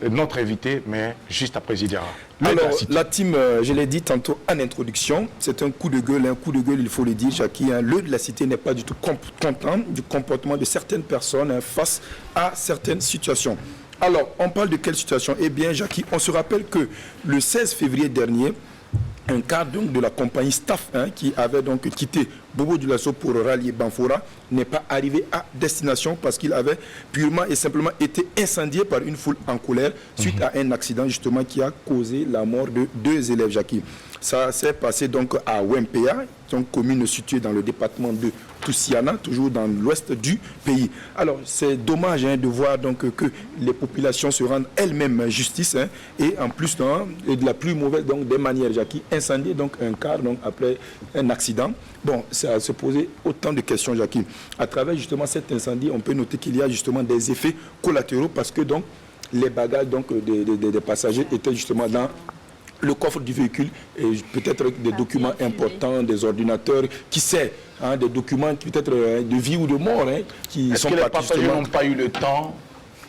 notre invité, mais juste après Zidiara. Alors, la team, je l'ai dit tantôt en introduction, c'est un coup de gueule, il faut le dire, Jackie. Le de la cité n'est pas du tout content du comportement de certaines personnes face à certaines situations. Alors, on parle de quelle situation? Eh bien, Jackie, on se rappelle que le 16 février dernier, un cadre donc de la compagnie Staff qui avait donc quitté Bobo Dioulasso pour rallier Banfora n'est pas arrivé à destination parce qu'il avait purement et simplement été incendié par une foule en colère suite à un accident justement qui a causé la mort de 2 élèves, Jackie. Ça s'est passé donc à Wempea, donc commune située dans le département de Toussiana, toujours dans l'ouest du pays. Alors c'est dommage de voir donc que les populations se rendent elles-mêmes justice et en plus de la plus mauvaise donc des manières, Jackie, incendier donc un car donc après un accident. Bon, ça se posait autant de questions, Jackie. À travers justement cet incendie, on peut noter qu'il y a justement des effets collatéraux parce que donc les bagages donc des passagers étaient justement dans le coffre du véhicule et peut-être des documents importants, des ordinateurs, qui sait, des documents peut-être de vie ou de mort qui sont partis. Est-ce que les passagers n'ont pas eu le temps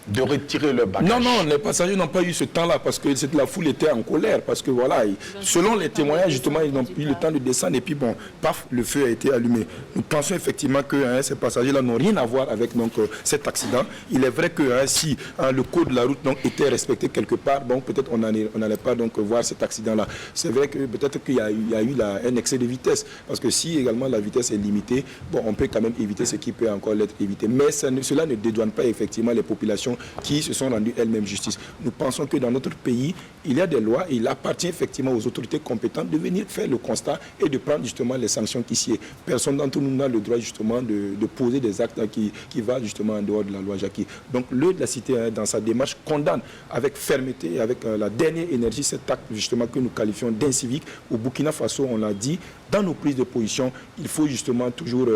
de retirer le bagage? Non, les passagers n'ont pas eu ce temps-là parce que la foule était en colère. Parce que voilà, selon les témoignages, justement, ils n'ont eu le temps de descendre et puis bon, paf, le feu a été allumé. Nous pensons effectivement que ces passagers-là n'ont rien à voir avec donc, cet accident. Il est vrai que si le code de la route donc, était respecté quelque part, bon, peut-être on n'allait pas donc, voir cet accident-là. C'est vrai que peut-être qu'il y a eu un excès de vitesse. Parce que si également la vitesse est limitée, bon, on peut quand même éviter ce qui peut encore l'être évité. Mais cela ne dédouane pas effectivement les populations qui se sont rendues elles-mêmes justice. Nous pensons que dans notre pays, il y a des lois et il appartient effectivement aux autorités compétentes de venir faire le constat et de prendre justement les sanctions qui s'y est. Personne d'entre nous n'a le droit justement de poser des actes qui vont justement en dehors de la loi, Jackie. Donc le de la cité, dans sa démarche, condamne avec fermeté et avec la dernière énergie cet acte justement que nous qualifions d'incivique. Au Burkina Faso, on l'a dit, dans nos prises de position, il faut justement toujours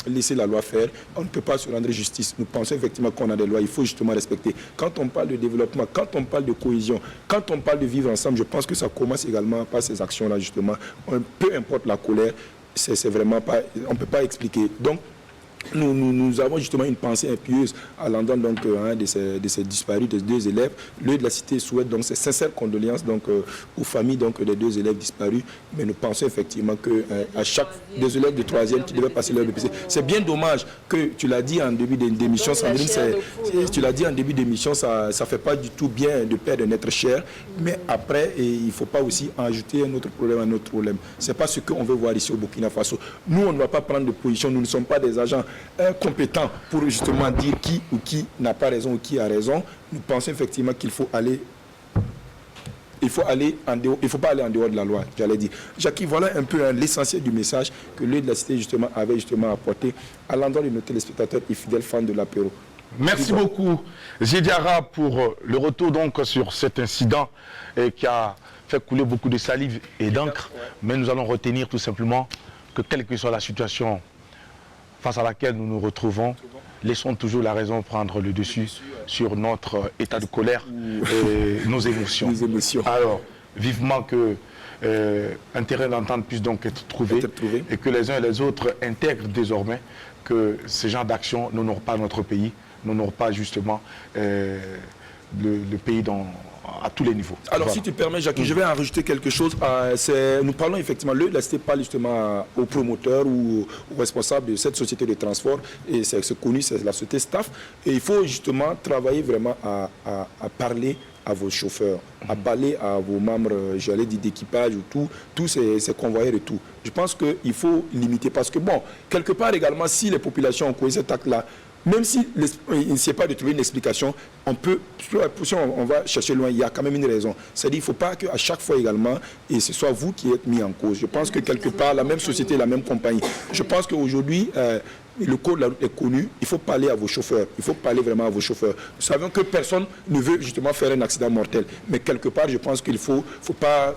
laisser la loi faire. On ne peut pas se rendre justice. Nous pensons effectivement qu'on a des lois, il faut justement respecter. Quand on parle de développement, quand on parle de cohésion, quand on parle de vivre ensemble, je pense que ça commence également par ces actions-là, justement. Peu importe la colère, c'est vraiment pas, on ne peut pas expliquer. Donc, nous avons justement une pensée impieuse à l'endroit donc de ces disparus, des 2 élèves. Le de la cité souhaite donc ses sincères condoléances donc aux familles donc des 2 élèves disparus. Mais nous pensons effectivement que à chaque 2 élèves de 3e qui devaient passer leur BPC, c'est bien dommage que tu l'as dit en début d'émission, Sandrine. Tu l'as dit en début d'émission, ça fait pas du tout bien de perdre un être cher. Mais après, il ne faut pas aussi ajouter un autre problème. C'est pas ce qu'on veut voir ici au Burkina Faso. Nous, on ne va pas prendre de position. Nous ne sommes pas des agents compétents pour justement dire qui ou qui n'a pas raison ou qui a raison. Nous pensons effectivement qu'il faut aller. Il faut pas aller en dehors de la loi, j'allais dire. Jackie, voilà un peu l'essentiel du message que l'œil de la cité justement avait justement apporté à l'endroit de nos téléspectateurs et fidèles fans de l'apéro. Merci beaucoup, Zidiara, pour le retour donc sur cet incident qui a fait couler beaucoup de salive et d'encre. Mais nous allons retenir tout simplement que quelle que soit la situation face à laquelle nous nous retrouvons, laissons toujours la raison prendre le dessus sur notre état de colère et nos émotions. Alors, vivement que un terrain d'entente puisse donc être trouvé et que les uns et les autres intègrent désormais que ces genres d'actions n'honorent pas notre pays, n'honorent pas justement le pays à tous les niveaux. Alors si tu permets, Jackie, je vais en rajouter quelque chose. Nous parlons effectivement, la cité parle justement aux promoteurs ou aux responsables de cette société de transport, et c'est connu, c'est la société Staff, et il faut justement travailler vraiment à parler à vos chauffeurs, à parler à vos membres, j'allais dire d'équipage ou tous ces convoyeurs et tout. Je pense qu'il faut limiter parce que bon, quelque part également, si les populations ont causé cet acte-là, même si il ne sait pas de trouver une explication, on peut, si on va chercher loin, il y a quand même une raison. C'est-à-dire qu'il ne faut pas qu'à chaque fois également, et ce soit vous qui êtes mis en cause. Je pense que quelque part, la même société, la même compagnie. Je pense qu'aujourd'hui, le code de la route est connu, il faut parler à vos chauffeurs, il faut parler vraiment à vos chauffeurs. Nous savons que personne ne veut justement faire un accident mortel, mais quelque part, je pense qu'il ne faut pas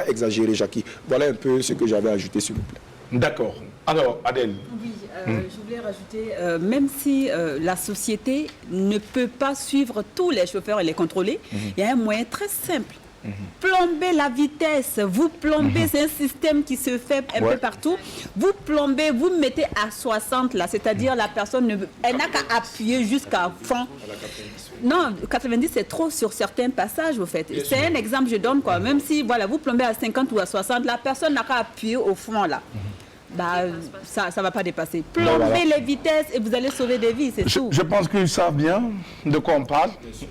exagérer, Jackie. Voilà un peu ce que j'avais ajouté, s'il vous plaît. D'accord. Alors, Adèle. Oui, je voulais rajouter, même si la société ne peut pas suivre tous les chauffeurs et les contrôler, il y a un moyen très simple. Plomber la vitesse, vous plombez, c'est un système qui se fait un peu partout. Vous plombez, vous mettez à 60 là, c'est-à-dire la personne elle n'a qu'à appuyer jusqu'à fond. Non, 90 c'est trop sur certains passages au fait. C'est un exemple que je donne quoi. Même si voilà, vous plombez à 50 ou à 60, la personne n'a qu'à appuyer au fond là. Bah, ça ne va pas dépasser. Plombez les vitesses et vous allez sauver des vies, c'est tout. Je pense qu'ils savent bien de quoi on parle.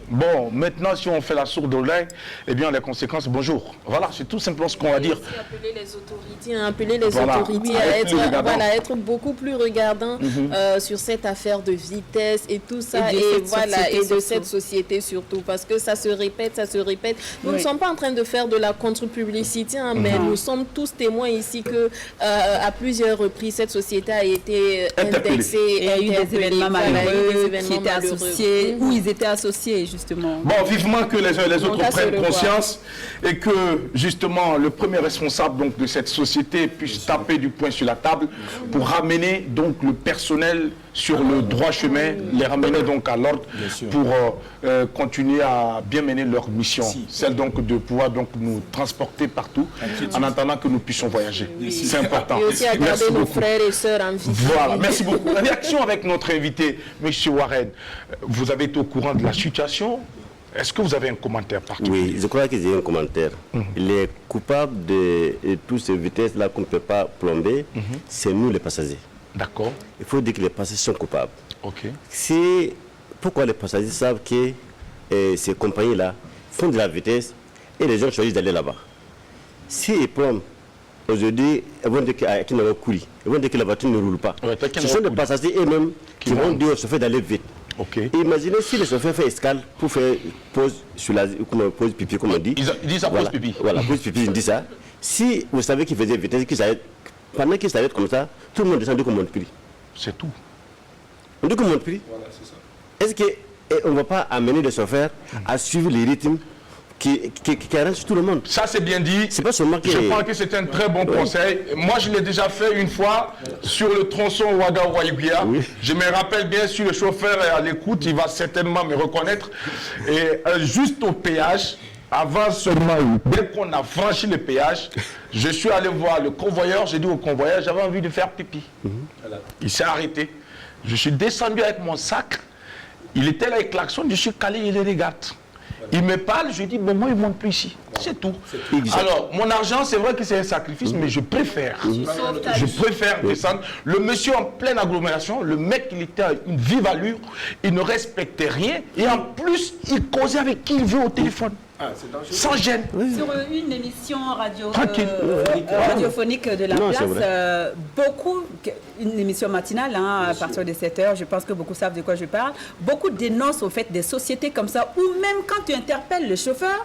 Bon, maintenant, si on fait la sourde oreille, eh bien, les conséquences, bonjour. Voilà, c'est tout simplement ce qu'on va dire. Appeler les autorités, à être beaucoup plus regardants sur cette affaire de vitesse et tout ça, et de cette société surtout, parce que ça se répète. Nous ne sommes pas en train de faire de la contre-publicité, mais nous sommes tous témoins ici que à plusieurs reprises, cette société a été indexée. Il y a eu des événements malheureux qui étaient associés, où ils étaient associés, justement. Bon, vivement que les uns et les autres prennent conscience et que, justement, le premier responsable donc, de cette société puisse taper du poing sur la table pour ramener donc le personnel sur le droit chemin, les ramener donc à l'ordre pour continuer à bien mener leur mission, celle donc de pouvoir donc nous transporter partout en attendant que nous puissions voyager. C'est important. Et aussi à garder nos frères et sœurs en vie. Voilà, merci beaucoup. Réaction avec notre invité, M. Warren. Vous avez été au courant de la situation. Est-ce que vous avez un commentaire particulier? Oui, je crois que j'ai un commentaire. Les coupables de toutes ces vitesses-là qu'on ne peut pas plomber, c'est nous les passagers. D'accord. Il faut dire que les passagers sont coupables. Ok. C'est pourquoi les passagers savent que ces compagnies-là font de la vitesse et les gens choisissent d'aller là-bas. S'ils plombent, aujourd'hui, ils vont dire qu'ils n'ont pas couru. Ils vont dire que la voiture ne roule pas. Ouais, ce sont des passagers eux-mêmes qui vont dire au chauffeur d'aller vite. Okay. Imaginez si le chauffeur fait escale pour faire pause sur la pause pipi, comme on dit. Il dit ça, pause pipi. Voilà, pause pipi, il dit ça. Si vous savez qu'il faisait vitesse, pendant qu'il s'arrête comme ça, tout le monde descend, dit qu'on monte plus. C'est tout. On dit qu'on monte plus. Voilà, c'est ça. Est-ce qu'on ne va pas amener le chauffeur à suivre les rythmes qui arrangent tout le monde? Ça, c'est bien dit. C'est pas seulement que... Je crois que c'est un très bon conseil. Moi, je l'ai déjà fait une fois sur le tronçon Ouagaoua-Iguia. Je me rappelle bien, si le chauffeur est à l'écoute, il va certainement me reconnaître. Et juste au péage, avant seulement, dès qu'on a franchi le péage, je suis allé voir le convoyeur. J'ai dit au convoyeur, j'avais envie de faire pipi. Il s'est arrêté. Je suis descendu avec mon sac. Il était là avec klaxon, je suis calé, il les regarde. Il me parle, je lui dis, bon, moi, il ne monte plus ici. C'est tout. Alors, mon argent, c'est vrai que c'est un sacrifice, mais je préfère. Je préfère descendre. Le monsieur en pleine agglomération, le mec, il était à une vive allure, il ne respectait rien. Et en plus, il causait avec qui il veut au téléphone. Sans gêne. Sur une émission radiophonique de la place, une émission matinale à partir de 7h, je pense que beaucoup savent de quoi je parle, beaucoup dénoncent au fait des sociétés comme ça, où même quand tu interpelles le chauffeur,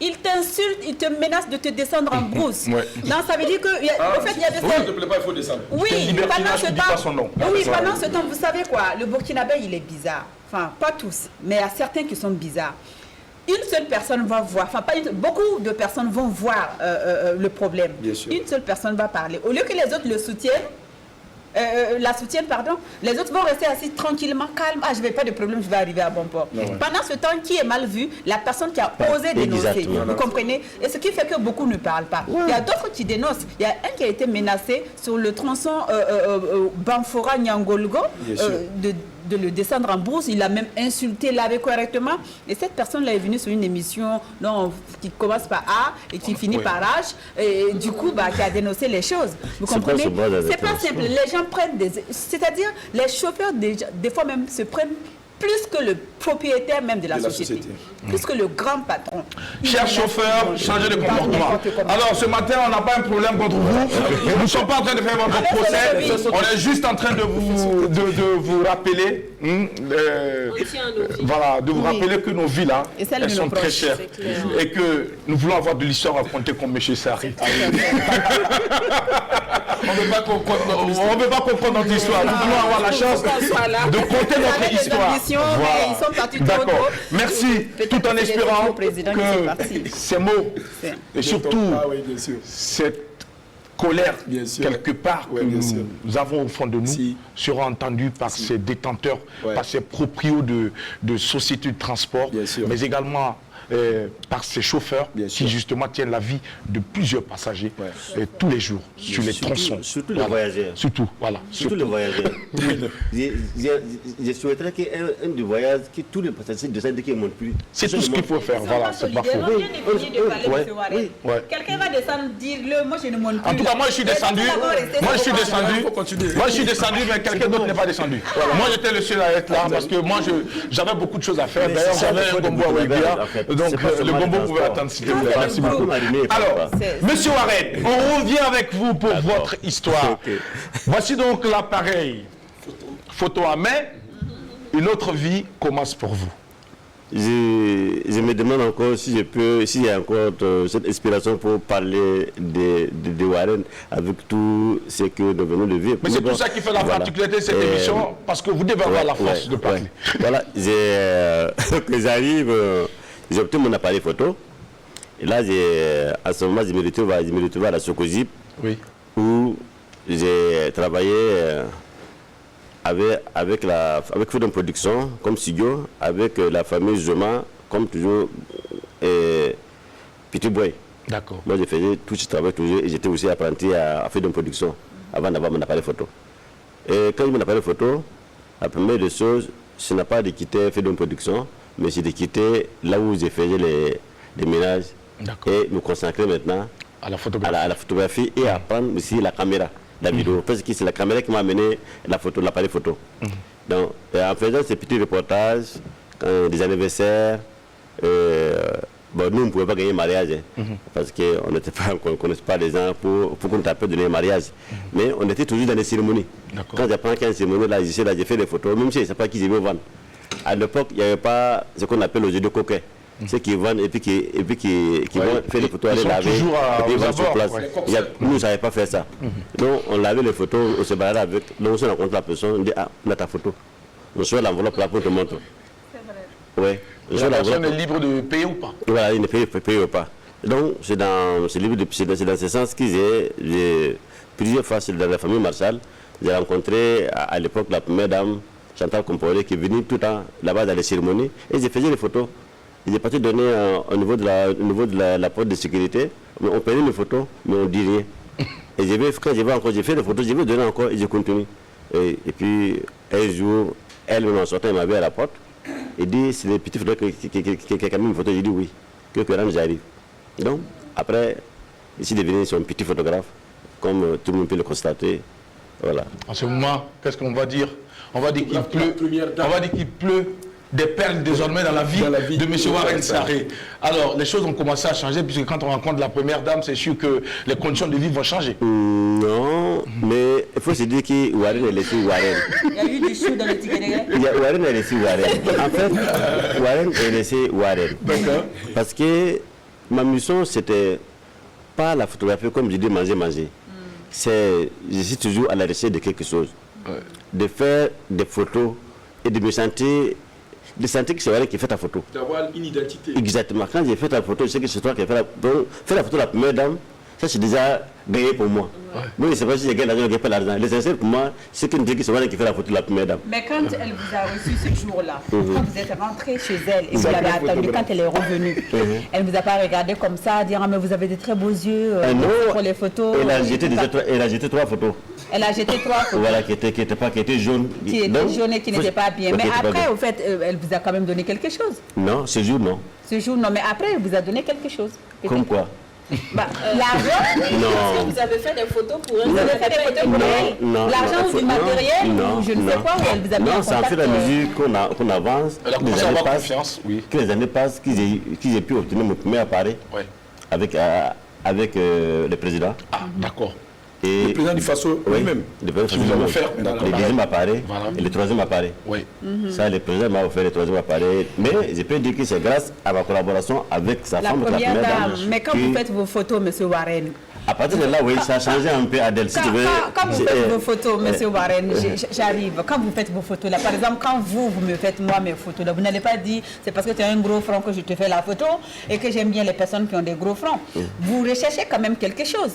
il t'insulte, il te menace de te descendre en brousse. Non, ça veut dire que, en fait, il y a des... s'il te plaît pas, il faut descendre. Oui, pendant ce temps, vous savez quoi, le Burkinabé, il est bizarre. Enfin, pas tous, mais il y a certains qui sont bizarres. Une seule personne va voir, beaucoup de personnes vont voir le problème. Une seule personne va parler. Au lieu que les autres le soutiennent, les autres vont rester assis tranquillement, calmes. Ah, je n'ai pas de problème, je vais arriver à bon port. Pendant ce temps, qui est mal vu? La personne qui a osé dénoncer. Vous comprenez? Et ce qui fait que beaucoup ne parlent pas. Il y a d'autres qui dénoncent. Il y a un qui a été menacé sur le tronçon Banfora-Nyangolgo de le descendre en brousse. Il a même insulté, lavé correctement. Et cette personne-là est venue sur une émission qui commence par A et qui finit par H. Et du coup, qui a dénoncé les choses. Vous comprenez? C'est pas simple. Les gens prennent c'est-à-dire, les chauffeurs, des fois même, se prennent plus que propriétaire même de la société. Plus que le grand patron. Chers chauffeurs, changez de comportement. Alors, ce matin, on n'a pas un problème contre vous. Nous ne sommes pas en train de faire votre procès. On est juste en train de vous rappeler. Voilà, de vous rappeler que nos vies là, elles sont très chères. Et que nous voulons avoir de l'histoire à raconter comme M. Sarri. On ne veut pas comprendre notre histoire. Nous voulons avoir la chance de compter notre histoire. Voilà. D'accord. Merci, tout en espérant que ces mots et surtout cette colère quelque part que nous avons au fond de nous sera entendue par ces détenteurs, par ces proprios de sociétés de transport, mais également par ces chauffeurs qui justement tiennent la vie de plusieurs passagers tous les jours sur les tronçons. Surtout les voyageurs. Surtout, voilà. Surtout les voyageurs. Je souhaiterais qu'un du voyage, que tous les passagers descendent dès qu'ils ne montent plus. C'est tout ce qu'il faut faire, voilà, c'est pas faux. Quelqu'un va descendre, dire-le, moi je ne monte plus. En tout cas, moi je suis descendu. Moi je suis descendu, mais quelqu'un d'autre n'est pas descendu. Moi j'étais le seul à être là parce que moi j'avais beaucoup de choses à faire. D'ailleurs, j'avais un gombo à Webia. Donc le gombo pouvait attendre, s'il vous plaît. Merci beaucoup. Alors, Monsieur Warren, on revient avec vous pour votre histoire. Voici donc l'appareil photo à main. Une autre vie commence pour vous. Je me demande encore si je peux, s'il y a encore cette inspiration pour parler de Warren avec tout ce que nous venons de vivre. Mais c'est tout ça qui fait la particularité de cette émission, parce que vous devez avoir la force de parler. Voilà, j'arrive, j'ai obtenu mon appareil photo, et là, à ce moment, je me retrouve à la Socozip, où j'ai travaillé avec Freedom Production comme studio, avec la famille Zoma, comme toujours, Petit Boy. D'accord. Moi, je faisais tout ce travail toujours, et j'étais aussi apprenti à Freedom Production, avant d'avoir mon appareil photo. Et quand j'ai mon appareil photo, la première des choses, ce n'est pas de quitter Freedom Production, mais c'est de quitter là où je faisais les ménages, et me consacrer maintenant à la photographie et à prendre aussi la caméra. La vidéo, parce que c'est la caméra qui m'a amené l'appareil photo. Donc, en faisant ces petits reportages, des anniversaires, bon, nous, on ne pouvait pas gagner mariage, parce qu'on ne connaissait pas les gens pour qu'on t'appelle donner un mariage. Mais on était toujours dans les cérémonies. Quand j'apprends qu'il y a une cérémonie, là, j'ai fait des photos, même si je ne sais pas qui je veux vendre. À l'époque, il n'y avait pas ce qu'on appelle aujourd'hui de coquets. Ceux qui vendent et puis qui vont faire les photos, aller laver, et puis vendre sur place. Nous, ne savions pas faire ça. Donc, on lavait les photos, on se baladait avec. Donc, on rencontre la personne, on dit, ah, on a ta photo. On soit l'enveloppe là pour te montrer. Oui. La personne est libre de payer ou pas? Voilà, il ne paye ou pas. Donc, c'est dans ce sens que j'ai plusieurs fois dans la famille Marshall. J'ai rencontré à l'époque la première dame, Chantal Comporé, qui est venue tout le temps là-bas dans les cérémonies, et j'ai fait les photos. J'ai parti donner au niveau de la porte de sécurité, on prenait les photos, mais on ne dit rien. Et quand j'ai fait les photos, je vais donner encore et je continue. Et puis, un jour, elle-même en sortant, elle m'a vu à la porte, et dit, c'est des petites photos qui a mis une photo, j'ai dit oui, que j'arrive. Donc, après, ici, devenu son petit photographe, comme tout le monde peut le constater. Voilà. En ce moment, qu'est-ce qu'on va dire? On va dire qu'il pleut. On va dire qu'il pleut des perles désormais dans la vie de M. Warren Sarri. Alors, les choses ont commencé à changer, puisque quand on rencontre la première dame, c'est sûr que les conditions de vie vont changer. Non, mais il faut se dire que Warren est laissé Warren. Il y a eu du chou dans le ticket de guerre. Warren est laissé Warren. En fait, Warren est laissé Warren. D'accord. Parce que ma mission, c'était pas la photographie, comme je dis, manger. Je suis toujours à la recherche de quelque chose. De faire des photos et de me sentir que c'est Warren qui fait ta photo. D'avoir une identité. Exactement. Quand j'ai fait ta photo, je sais que c'est toi qui as fait la photo. Donc, faire la photo de la première dame, ça c'est déjà gagné pour moi. Moi, je ne sais pas si j'ai gagné l'argent ou j'ai pas l'argent. L'essentiel pour moi, c'est que c'est Warren qui fait la photo de la première dame. Mais quand elle vous a reçu ce jour-là, quand vous êtes rentré chez elle et vous l'avez attendue quand elle est revenue, elle ne vous a pas regardé comme ça, dire ah, mais vous avez de très beaux yeux pour les photos. Elle a jeté 3 photos. Elle a jeté 3 photos. Voilà, qui étaient jaunes. Qui étaient jaunes et qui n'étaient pas bien. Mais après, au fait, elle vous a quand même donné quelque chose. Non, ce jour, non. Ce jour, non. Mais après, elle vous a donné quelque chose. Comme quoi? L'argent, Non. Est-ce que vous avez fait des photos pour elle? vous avez fait des photos pour elle? Non, L'argent ou du matériel non, ou je ne sais non. quoi, ou elle vous a mis en Non, c'est en contact fait à mesure qu'on avance, Elle a commencé à avoir confiance, oui. que les années passent, qu'ils aient pu obtenir mon premier appareil Ouais. avec le président. Ah, d'accord. Et Le président du Faso oui, lui-même. le président Qui vous a lui-même. offert Le deuxième appareil Voilà. et le troisième appareil. Oui. Ça, le président m'a offert le troisième appareil. Mais je peux dire que c'est grâce à ma collaboration avec sa la femme, première dame. Mais quand que- vous faites vos photos, M. Warren, À partir de là, oui, ça a changé un peu, Adèle. Si tu veux, quand vous j'ai- faites vos photos, M. Warren, j'arrive. Quand vous faites vos photos, là, par exemple, quand vous me faites moi mes photos, là, vous n'allez pas dire c'est parce que tu as un gros front que je te fais la photo et que j'aime bien les personnes qui ont des gros fronts. Vous recherchez quand même quelque chose.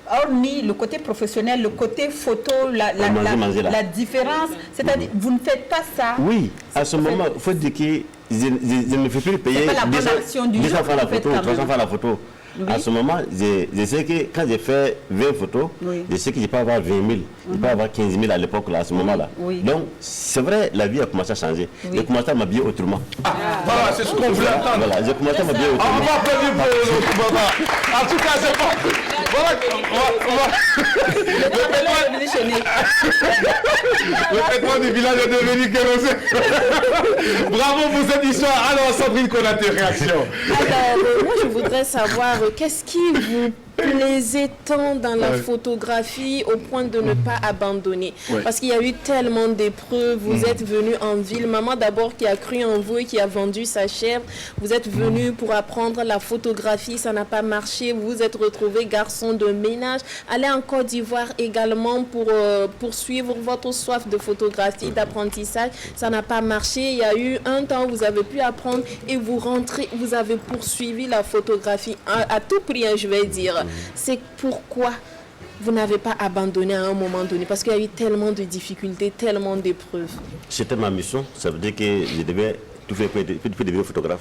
Hormis le côté professionnel, le côté photo, la différence, c'est-à-dire vous ne faites pas ça. Oui, à ce moment, il faut dire que je ne fais plus payer C'est pas la bonne action du 200 jour francs la que vous faites photo, quand 300 même. francs la photo. Oui. À ce moment, je sais que quand j'ai fait 20 photos, Oui. je sais que je peux avoir 20 000, je peux avoir 15 000 à l'époque, là, à ce moment-là. oui. Donc, c'est vrai, la vie a commencé à changer. Oui. J'ai commencé à m'habiller autrement. Voilà, c'est ce qu'on voulait entendre. Voilà, j'ai commencé à m'habiller Ah, on autrement. va applaudir pour le Baba. En tout cas, c'est pas. Voilà, le traitement du village est devenu kérosène. Bravo pour cette histoire. Alors, Sandrine Konaté, réaction. Alors, moi, je voudrais savoir qu'est-ce qui vous plaisait tant dans la photographie au point de ne pas abandonner. Ouais. Parce qu'il y a eu tellement d'épreuves. Vous êtes venu en ville. Maman d'abord qui a cru en vous et qui a vendu sa chèvre. Vous êtes venu pour apprendre la photographie. Ça n'a pas marché. Vous vous êtes retrouvé garçon de ménage. Allez en Côte d'Ivoire également pour poursuivre votre soif de photographie, d'apprentissage. Ça n'a pas marché. Il y a eu un temps où vous avez pu apprendre et vous rentrez. Vous avez poursuivi la photographie à tout prix, hein, je vais dire. C'est pourquoi vous n'avez pas abandonné à un moment donné, parce qu'il y a eu tellement de difficultés, tellement d'épreuves. C'était ma mission, ça veut dire que je devais tout faire pour devenir photographe.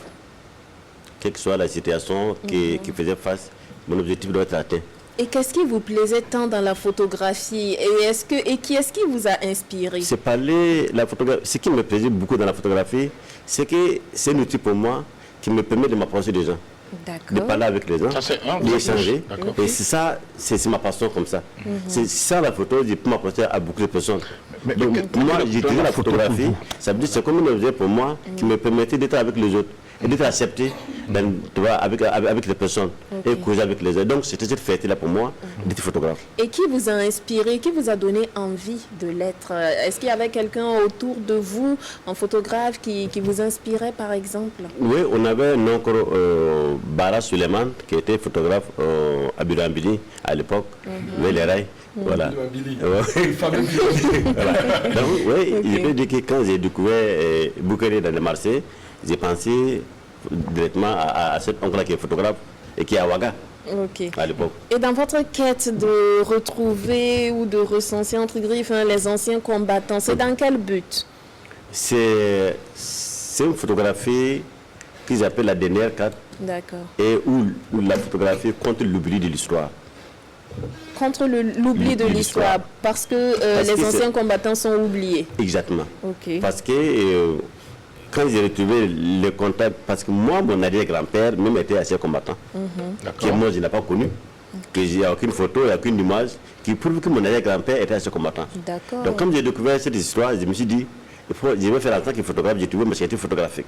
Quelle que soit la situation qui faisait face, mon objectif doit être atteint. Et qu'est-ce qui vous plaisait tant dans la photographie et qui est-ce qui vous a inspiré? C'est parler la photographie. Ce qui me plaisait beaucoup dans la photographie, c'est que c'est un outil pour moi qui me permet de m'approcher des gens, de D'accord. parler avec les gens, Ça, c'est un, d'échanger. d'accord. Et c'est ça, c'est ma passion comme ça. C'est ça la photo, je peux m'approcher à beaucoup de personnes. Mais Donc, moi, j'utilise la photographie, ça veut dire c'est comme un objet pour moi qui me permettait d'être avec les autres et d'être accepté avec les personnes et causer avec les autres. Donc, c'était cette fierté-là pour moi d'être photographe. Et qui vous a inspiré, qui vous a donné envie de l'être? Est-ce qu'il y avait quelqu'un autour de vous, un photographe qui vous inspirait par exemple? Oui, on avait un oncle Bara Suleiman qui était photographe à Birambili à l'époque, vers les rails. Voilà. Ouais. Voilà. Donc, oui, je peux dire que quand j'ai découvert Boukéré dans le Marseille, j'ai pensé directement à cet oncle qui est photographe et qui est à Ouaga Ok. à l'époque. Et dans votre quête de retrouver ou de recenser entre griffes les anciens combattants, c'est dans quel but? C'est une photographie qu'ils appellent la dernière carte D'accord. et où la photographie contre l'oubli de l'histoire. Contre l'oubli de l'histoire, parce que Parce les que anciens c'est- combattants sont oubliés. Exactement. Ok. Parce que quand j'ai retrouvé le contact, parce que moi, mon arrière-grand-père même était assez combattant, que moi je n'ai pas connu, que il n'y a aucune photo, il n'y a aucune image qui prouve que mon arrière-grand-père était assez combattant. D'accord. Donc comme j'ai découvert cette histoire, je me suis dit, je vais faire en tant que photographe, j'ai trouvé ma qualité photographique.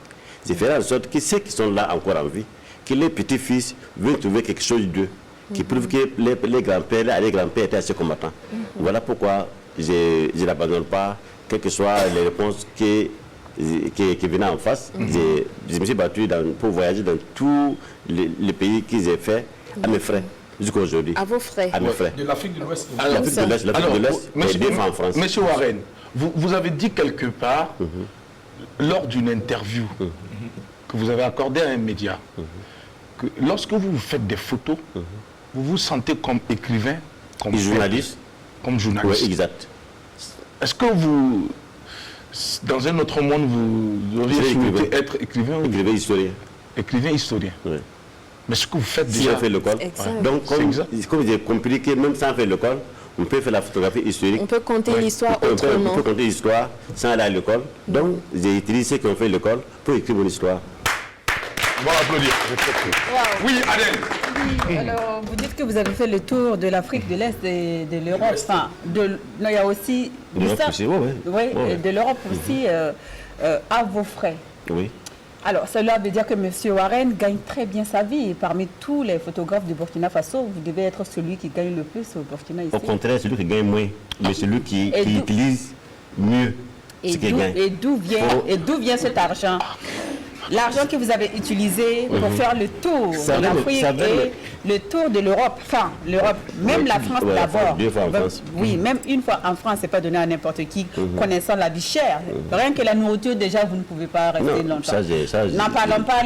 J'ai fait en sorte que ceux qui sont là encore en vie, que les petits-fils veulent trouver quelque chose d'eux, qui prouve que les grands-pères, les arrière-grands-pères étaient assez combattants. Voilà pourquoi je n'abandonne pas, quelles que soient les réponses qui venaient en face. Je me suis battu pour voyager dans tous les pays que j'ai fait à mes frais jusqu'à aujourd'hui. À vos frais. À mes frais. De l'Afrique de l'Ouest. L'Afrique de l'Est, l'Afrique de l'Est, et deux fois en France. Monsieur Warren, vous avez dit quelque part, lors d'une interview que vous avez accordée à un média, que lorsque vous faites des photos, vous vous sentez comme écrivain, comme Et journaliste. Comme Oui, journaliste. exact. Est-ce que vous, dans un autre monde, vous auriez C'est souhaité écrivain. être écrivain ou Écrivain historien. écrivain historien? Oui. Mais ce que vous faites Si déjà, on fait l'école. Exact. Donc, C'est exact. comme j'ai compris que même sans faire l'école, on peut faire la photographie historique. On peut compter l'histoire On autrement. peut compter l'histoire sans aller à l'école. Donc, j'ai utilisé ceux qui ont fait l'école pour écrire mon histoire. On va applaudir. Oui, Adèle. Oui, alors, vous dites que vous avez fait le tour de l'Afrique de l'Est et de l'Europe. Enfin, non, il y a aussi... L'Europe aussi, oui. De l'Europe aussi, à vos frais. Oui. Alors, cela veut dire que M. Warren gagne très bien sa vie. Et parmi tous les photographes du Burkina Faso, vous devez être celui qui gagne le plus au Burkina ici. Au contraire, celui qui gagne moins, mais celui qui utilise mieux ce qu'il gagne. Et d'où vient cet argent? L'argent que vous avez utilisé pour faire le tour de l'Afrique et le tour de l'Europe, enfin l'Europe, même la France d'abord. 2 fois en France. Oui, même une fois en France, c'est pas donné à n'importe qui, connaissant la vie chère. Rien que la nourriture, déjà, vous ne pouvez pas rester longtemps. N'en parlons pas,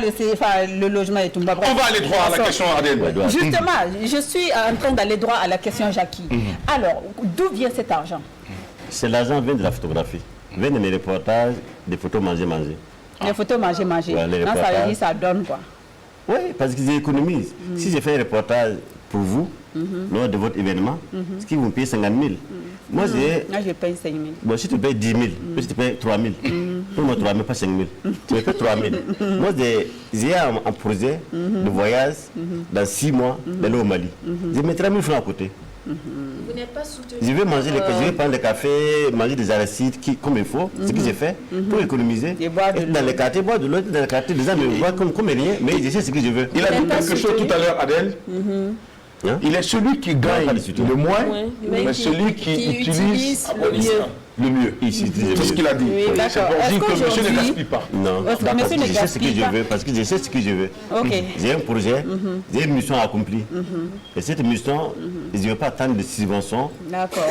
le logement et tout. On va aller droit à la question, Adèle. Justement, je suis en train d'aller droit à la question, Jackie. Alors, d'où vient cet argent? L'argent vient de la photographie, vient de mes reportages, des photos manger. Les photos manger. Ouais, Non, ça veut dire ça donne quoi? Oui, parce qu'ils économisent. Si j'ai fait un reportage pour vous, lors de votre événement, ce qui vous paye 50 000. Moi, je paye 5 000. Bon, si tu payes 10 000, si tu payes 3 000, pour moi 3 000, pas 5 000. Tu me fais 3 000. Moi, j'ai un projet de voyage dans 6 mois d'aller au Mali. Je mettrai 1 000 francs à côté. Vous n'êtes pas soutenu. Je vais manger je vais prendre des cafés, manger des arachides comme il faut, ce que j'ai fait pour économiser. Et boire de l'eau. Dans les quartiers, boire de l'eau, dans les quartiers, les gens me voient comme rien, mais je sais ce que je veux. Il a dit quelque chose tout à l'heure, Adèle. Il est celui qui gagne le moins, mais celui qui utilise le mieux. C'est ce qu'il a dit. C'est pour dire que monsieur ne gaspille pas. Non, parce que je sais ce que je veux. Parce que je sais ce que je veux. J'ai un projet, j'ai une mission à accomplir. Et cette mission, je ne vais pas attendre de subventions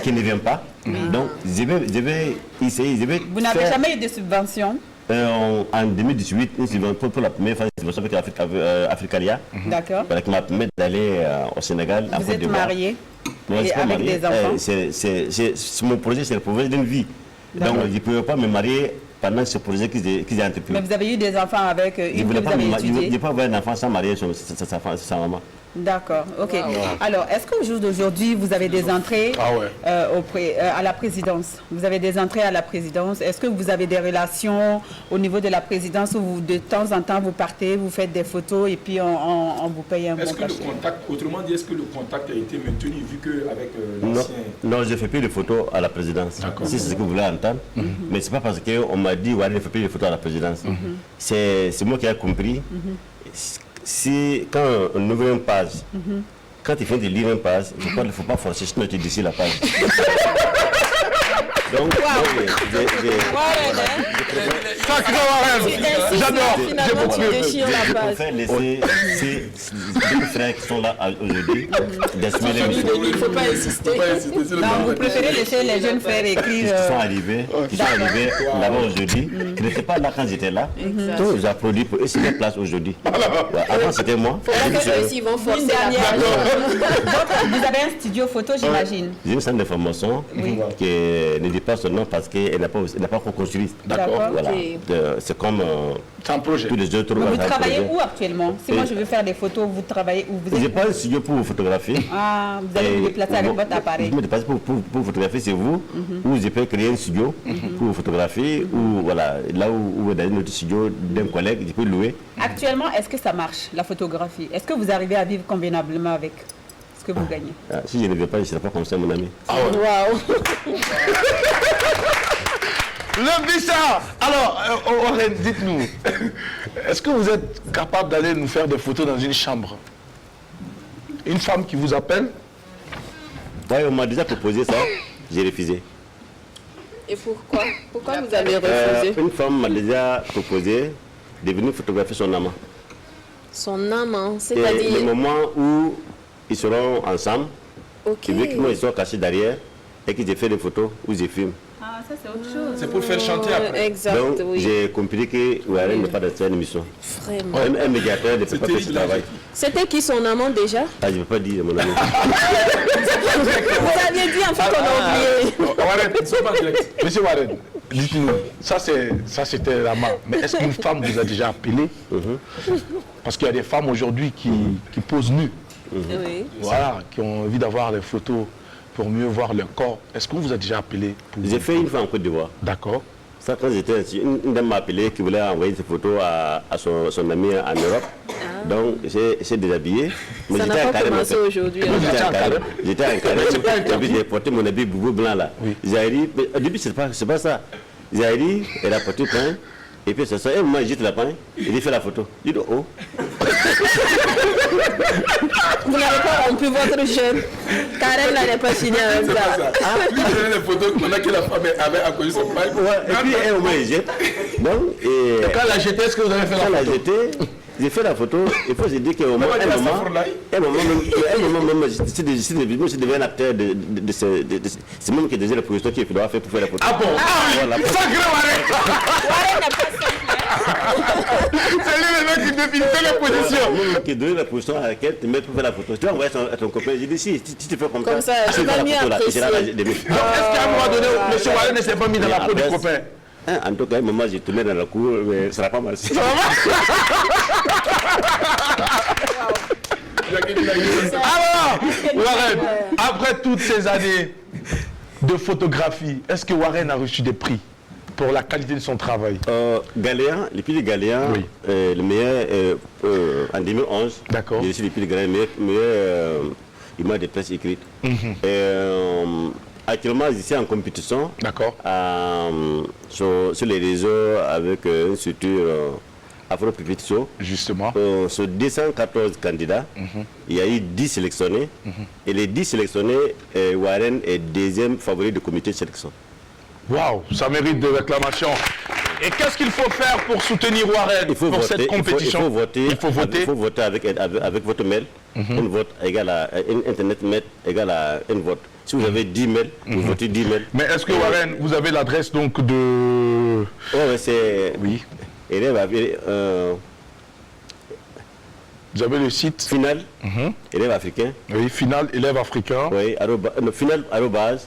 qui ne viennent pas. Donc, je vais essayer. Vous n'avez jamais eu de subventions? En 2018, une subvention pour la première fois, une subvention avec Africalia. D'accord. Qui m'a permis d'aller au Sénégal. Vous êtes marié? Non, et avec des enfants? Mon projet, c'est le projet d'une vie. Donc, je ne pouvais pas me marier pendant ce projet que j'ai entrepris. Mais vous avez eu des enfants avec une que vous avez étudiée? Je ne peux pas avoir un enfant sans marier sa maman. D'accord, ok. Alors, est-ce qu'au jour d'aujourd'hui, vous avez des entrées à la présidence? Vous avez des entrées à la présidence? Est-ce que vous avez des relations au niveau de la présidence où de temps en temps vous partez, vous faites des photos et puis on vous paye un bon cachet? Autrement dit, est-ce que le contact a été maintenu vu qu'avec l'ancien... Non, je ne fais plus de photos à la présidence. Si c'est ce que vous voulez entendre. Mais ce n'est pas parce qu'on m'a dit ouais, je ne fais plus de photos à la présidence. C'est moi qui ai compris. Quand on ouvre une page, quand tu viens de lire une page, il ne faut pas forcer, sinon tu décides la page. Donc, j'adore. Je préfère laisser ces deux frères qui sont là aujourd'hui d'assumer l'émission. Il ne faut pas insister. Non, vous préférez laisser les jeunes frères écrire. Qui sont arrivés là-bas aujourd'hui, qui n'étaient pas là quand j'étais là. Tous j'applaudis pour eux, c'est leur place aujourd'hui. Avant c'était moi. Ils vont forcer Vous avez un studio photo, j'imagine. J'ai une centre de formation qui ne dit pas son nom parce qu'elle n'a pas encore construit. D'accord. Voilà. C'est comme un projet. Tous les autres. Vous travaillez où actuellement? Si moi je veux faire des photos, vous travaillez où? Je n'ai pas un studio pour vous photographier. Ah, vous allez vous déplacer avec votre appareil. Je me déplace pour photographier, c'est vous. Ou je peux créer un studio pour vous photographier. Ou voilà, là où vous êtes dans notre studio d'un collègue, je peux louer. Actuellement, est-ce que ça marche, la photographie? Est-ce que vous arrivez à vivre convenablement avec ce que vous gagnez? Si je ne vais pas, je ne serai pas comme ça, mon ami. Waouh. Le Bissar. Alors, Warren, dites-nous, est-ce que vous êtes capable d'aller nous faire des photos dans une chambre? Une femme qui vous appelle? Oui, on m'a déjà proposé ça, j'ai refusé. Et pourquoi? Pourquoi vous avez refusé? Une femme m'a déjà proposé de venir photographier son amant. Son amant, Et c'est-à-dire... le moment où ils seront ensemble, Ok. et vu qu'ils sont cachés derrière, et que j'ai fait des photos où je filme. Ah, ça c'est autre chose. C'est pour faire chanter après. Exact, Donc, oui. j'ai compris que Warren n'est pas dans cette émission. Vraiment. Un médiateur ne peut pas faire ce travail. C'était qui son amant déjà? Ah, je ne peux pas dire, mon ami. Vous aviez dit en fait qu'on a oublié. Warren, Monsieur Warren, dites-nous, ça c'était la main. Mais est-ce qu'une femme vous a déjà appelé? Parce qu'il y a des femmes aujourd'hui qui posent nues. Oui. Voilà, qui ont envie d'avoir des photos pour mieux voir leur corps. Est-ce qu'on vous a déjà appelé pour... J'ai fait une fois en Côte d'Ivoire. D'accord. Ça, quand j'étais ici, une dame m'a appelé qui voulait envoyer ses photos à son ami en Europe. Donc, j'ai déshabillé. Ça n'a pas commencé aujourd'hui. J'étais en carré. Et puis, j'ai porté mon habit boubou blanc là. Zahiri, au début, c'est pas ça. Zahiri, elle a porté le pain. Et puis, c'est ça. Et moi, jette le pain. Il fait la photo. Il dit, oh. Vous n'avez pas rompu votre jeune. Karen là n'est pas signée avec ça. Il a des photos pendant que la femme avait accroché son pain. Et puis, elle, au moins, il jette. Donc, et quand elle a jeté, est-ce que vous avez fait la photo? Quand elle a jeté, j'ai fait la photo. Il faut se dire qu'au moment, même, si je deviens un acteur c'est même que déjà la position qu'il doit faire pour faire la photo. Ah bon? Voilà. Sacré Warren! Warren n'a pas ça. C'est lui le mec qui définissait la position. Même qui donne la position à laquelle tu mets pour faire la photo. Tu vas envoyer à ton copain. J'ai dit, si tu fais comme ça, tu vas mieux apprécier. Donc, est-ce qu'à un moment donné, M. Warren ne s'est pas mis dans la peau du copain? En tout cas, à un moment, j'ai tourné dans la cour, mais ça n'a pas marché. Alors, Warren, après toutes ces années de photographie, est-ce que Warren a reçu des prix pour la qualité de son travail? Galéen, les prix de Galéen, oui. Le meilleur en 2011. D'accord. J'ai reçu les prix de Galéen, meilleur image de presse écrite. Actuellement, je suis en compétition. D'accord. Sur les réseaux avec une structure Afro Pipit Show. Justement. Sur 214 candidats, il y a eu 10 sélectionnés. Et les 10 sélectionnés, Warren est deuxième favori du comité de sélection. Waouh, ça mérite de réclamation. Et qu'est-ce qu'il faut faire pour soutenir Warren pour cette compétition? Il faut voter avec votre mail. Un vote égale à Internet mail égale à un vote. Si vous avez 10 mails, vous votez 10 mails. Mais est-ce que Warren, vous avez l'adresse donc de... Oui, c'est... Oui. Vous avez le site Final, élève africain. Oui, final, élève africain. Oui, final, arrobase,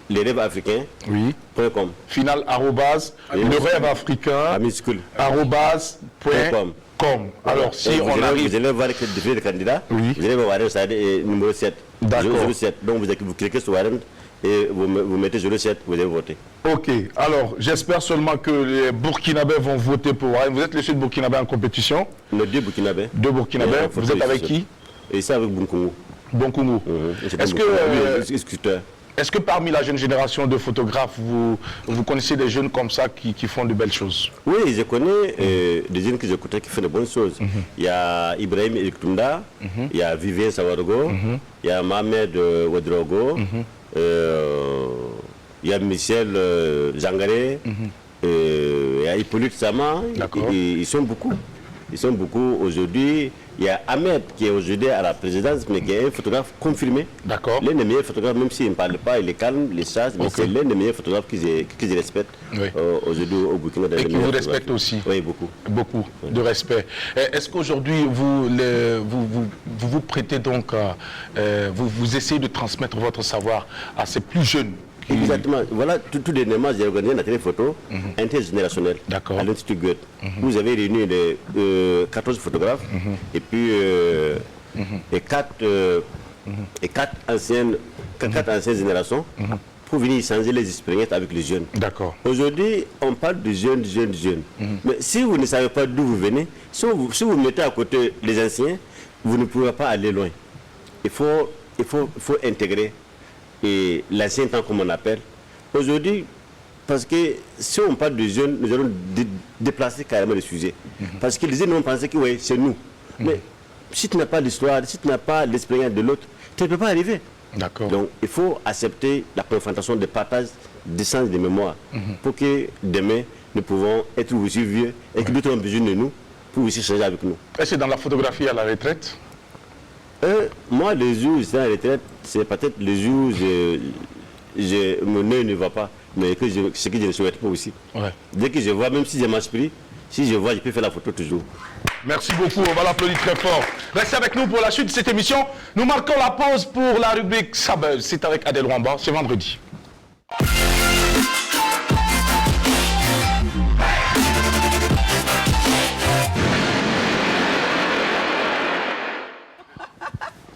l'élève africain. Oui. .com. Final, arrobase, le rêve africain. Arrobase, .com. Alors, si on arrive... Vous allez voir les candidats. Oui. Vous allez voir Warren, ça numéro 7. D'accord. 07. Donc, vous cliquez sur Warren et vous mettez 07, vous allez voter. Ok. Alors, j'espère seulement que les Burkinabés vont voter pour Warren. Vous êtes le seul Burkinabé en compétition? Nos deux Burkinabés. Deux Burkinabés. Vous êtes avec qui? Et ça avec Bonkoumou. Bonkoumou. Est-ce que parmi la jeune génération de photographes, vous connaissez des jeunes comme ça qui font de belles choses? Oui, je connais des jeunes que j'écoutais qui font de bonnes choses. Il y a Ibrahim Eliktounda, il y a Vivien Sawargo, il y a Mohamed Ouedraogo, il y a Michel Zangaré, il y a Hippolyte Sama. Ils sont beaucoup. Ils sont beaucoup aujourd'hui. Il y a Ahmed qui est aujourd'hui à la présidence, mais qui est un photographe confirmé. D'accord. L'un des meilleurs photographes, même s'il ne parle pas, il est calme, il est sage, mais c'est l'un des meilleurs photographes que je respecte aujourd'hui au Burkina. Et qui vous respecte aussi? Oui, beaucoup. Beaucoup de respect. Est-ce qu'aujourd'hui, vous prêtez donc, vous essayez de transmettre votre savoir à ces plus jeunes? Exactement. Voilà, tout dernièrement, j'ai organisé un atelier photo intergénérationnel à l'Institut Goethe. Vous avez réuni les 14 photographes et puis quatre anciennes générations pour venir changer les expériences avec les jeunes. D'accord. Aujourd'hui, on parle de jeunes. Mais si vous ne savez pas d'où vous venez, si vous mettez à côté les anciens, vous ne pourrez pas aller loin. Il faut intégrer et l'ancien temps comme on appelle. Aujourd'hui, parce que si on parle de jeunes, nous allons déplacer carrément le sujet. Parce que les jeunes vont penser que oui, c'est nous. Mais si tu n'as pas l'histoire, si tu n'as pas l'expérience de l'autre, tu ne peux pas arriver. D'accord. Donc il faut accepter la confrontation de partage d'essence de mémoire pour que demain, nous pouvons être aussi vieux et que d'autres ont besoin de nous pour aussi changer avec nous. Est-ce que dans la photographie à la retraite? Moi, les jours où je suis à la retraite, c'est peut-être les jours où mon œil ne va pas, mais ce que je ne souhaite pas aussi. Ouais. Dès que je vois, même si j'ai m'inspire, si je vois, je peux faire la photo toujours. Merci beaucoup, on va l'applaudir très fort. Restez avec nous pour la suite de cette émission. Nous marquons la pause pour la rubrique Ça Buzz. C'est avec Adèle Rwamba, c'est vendredi.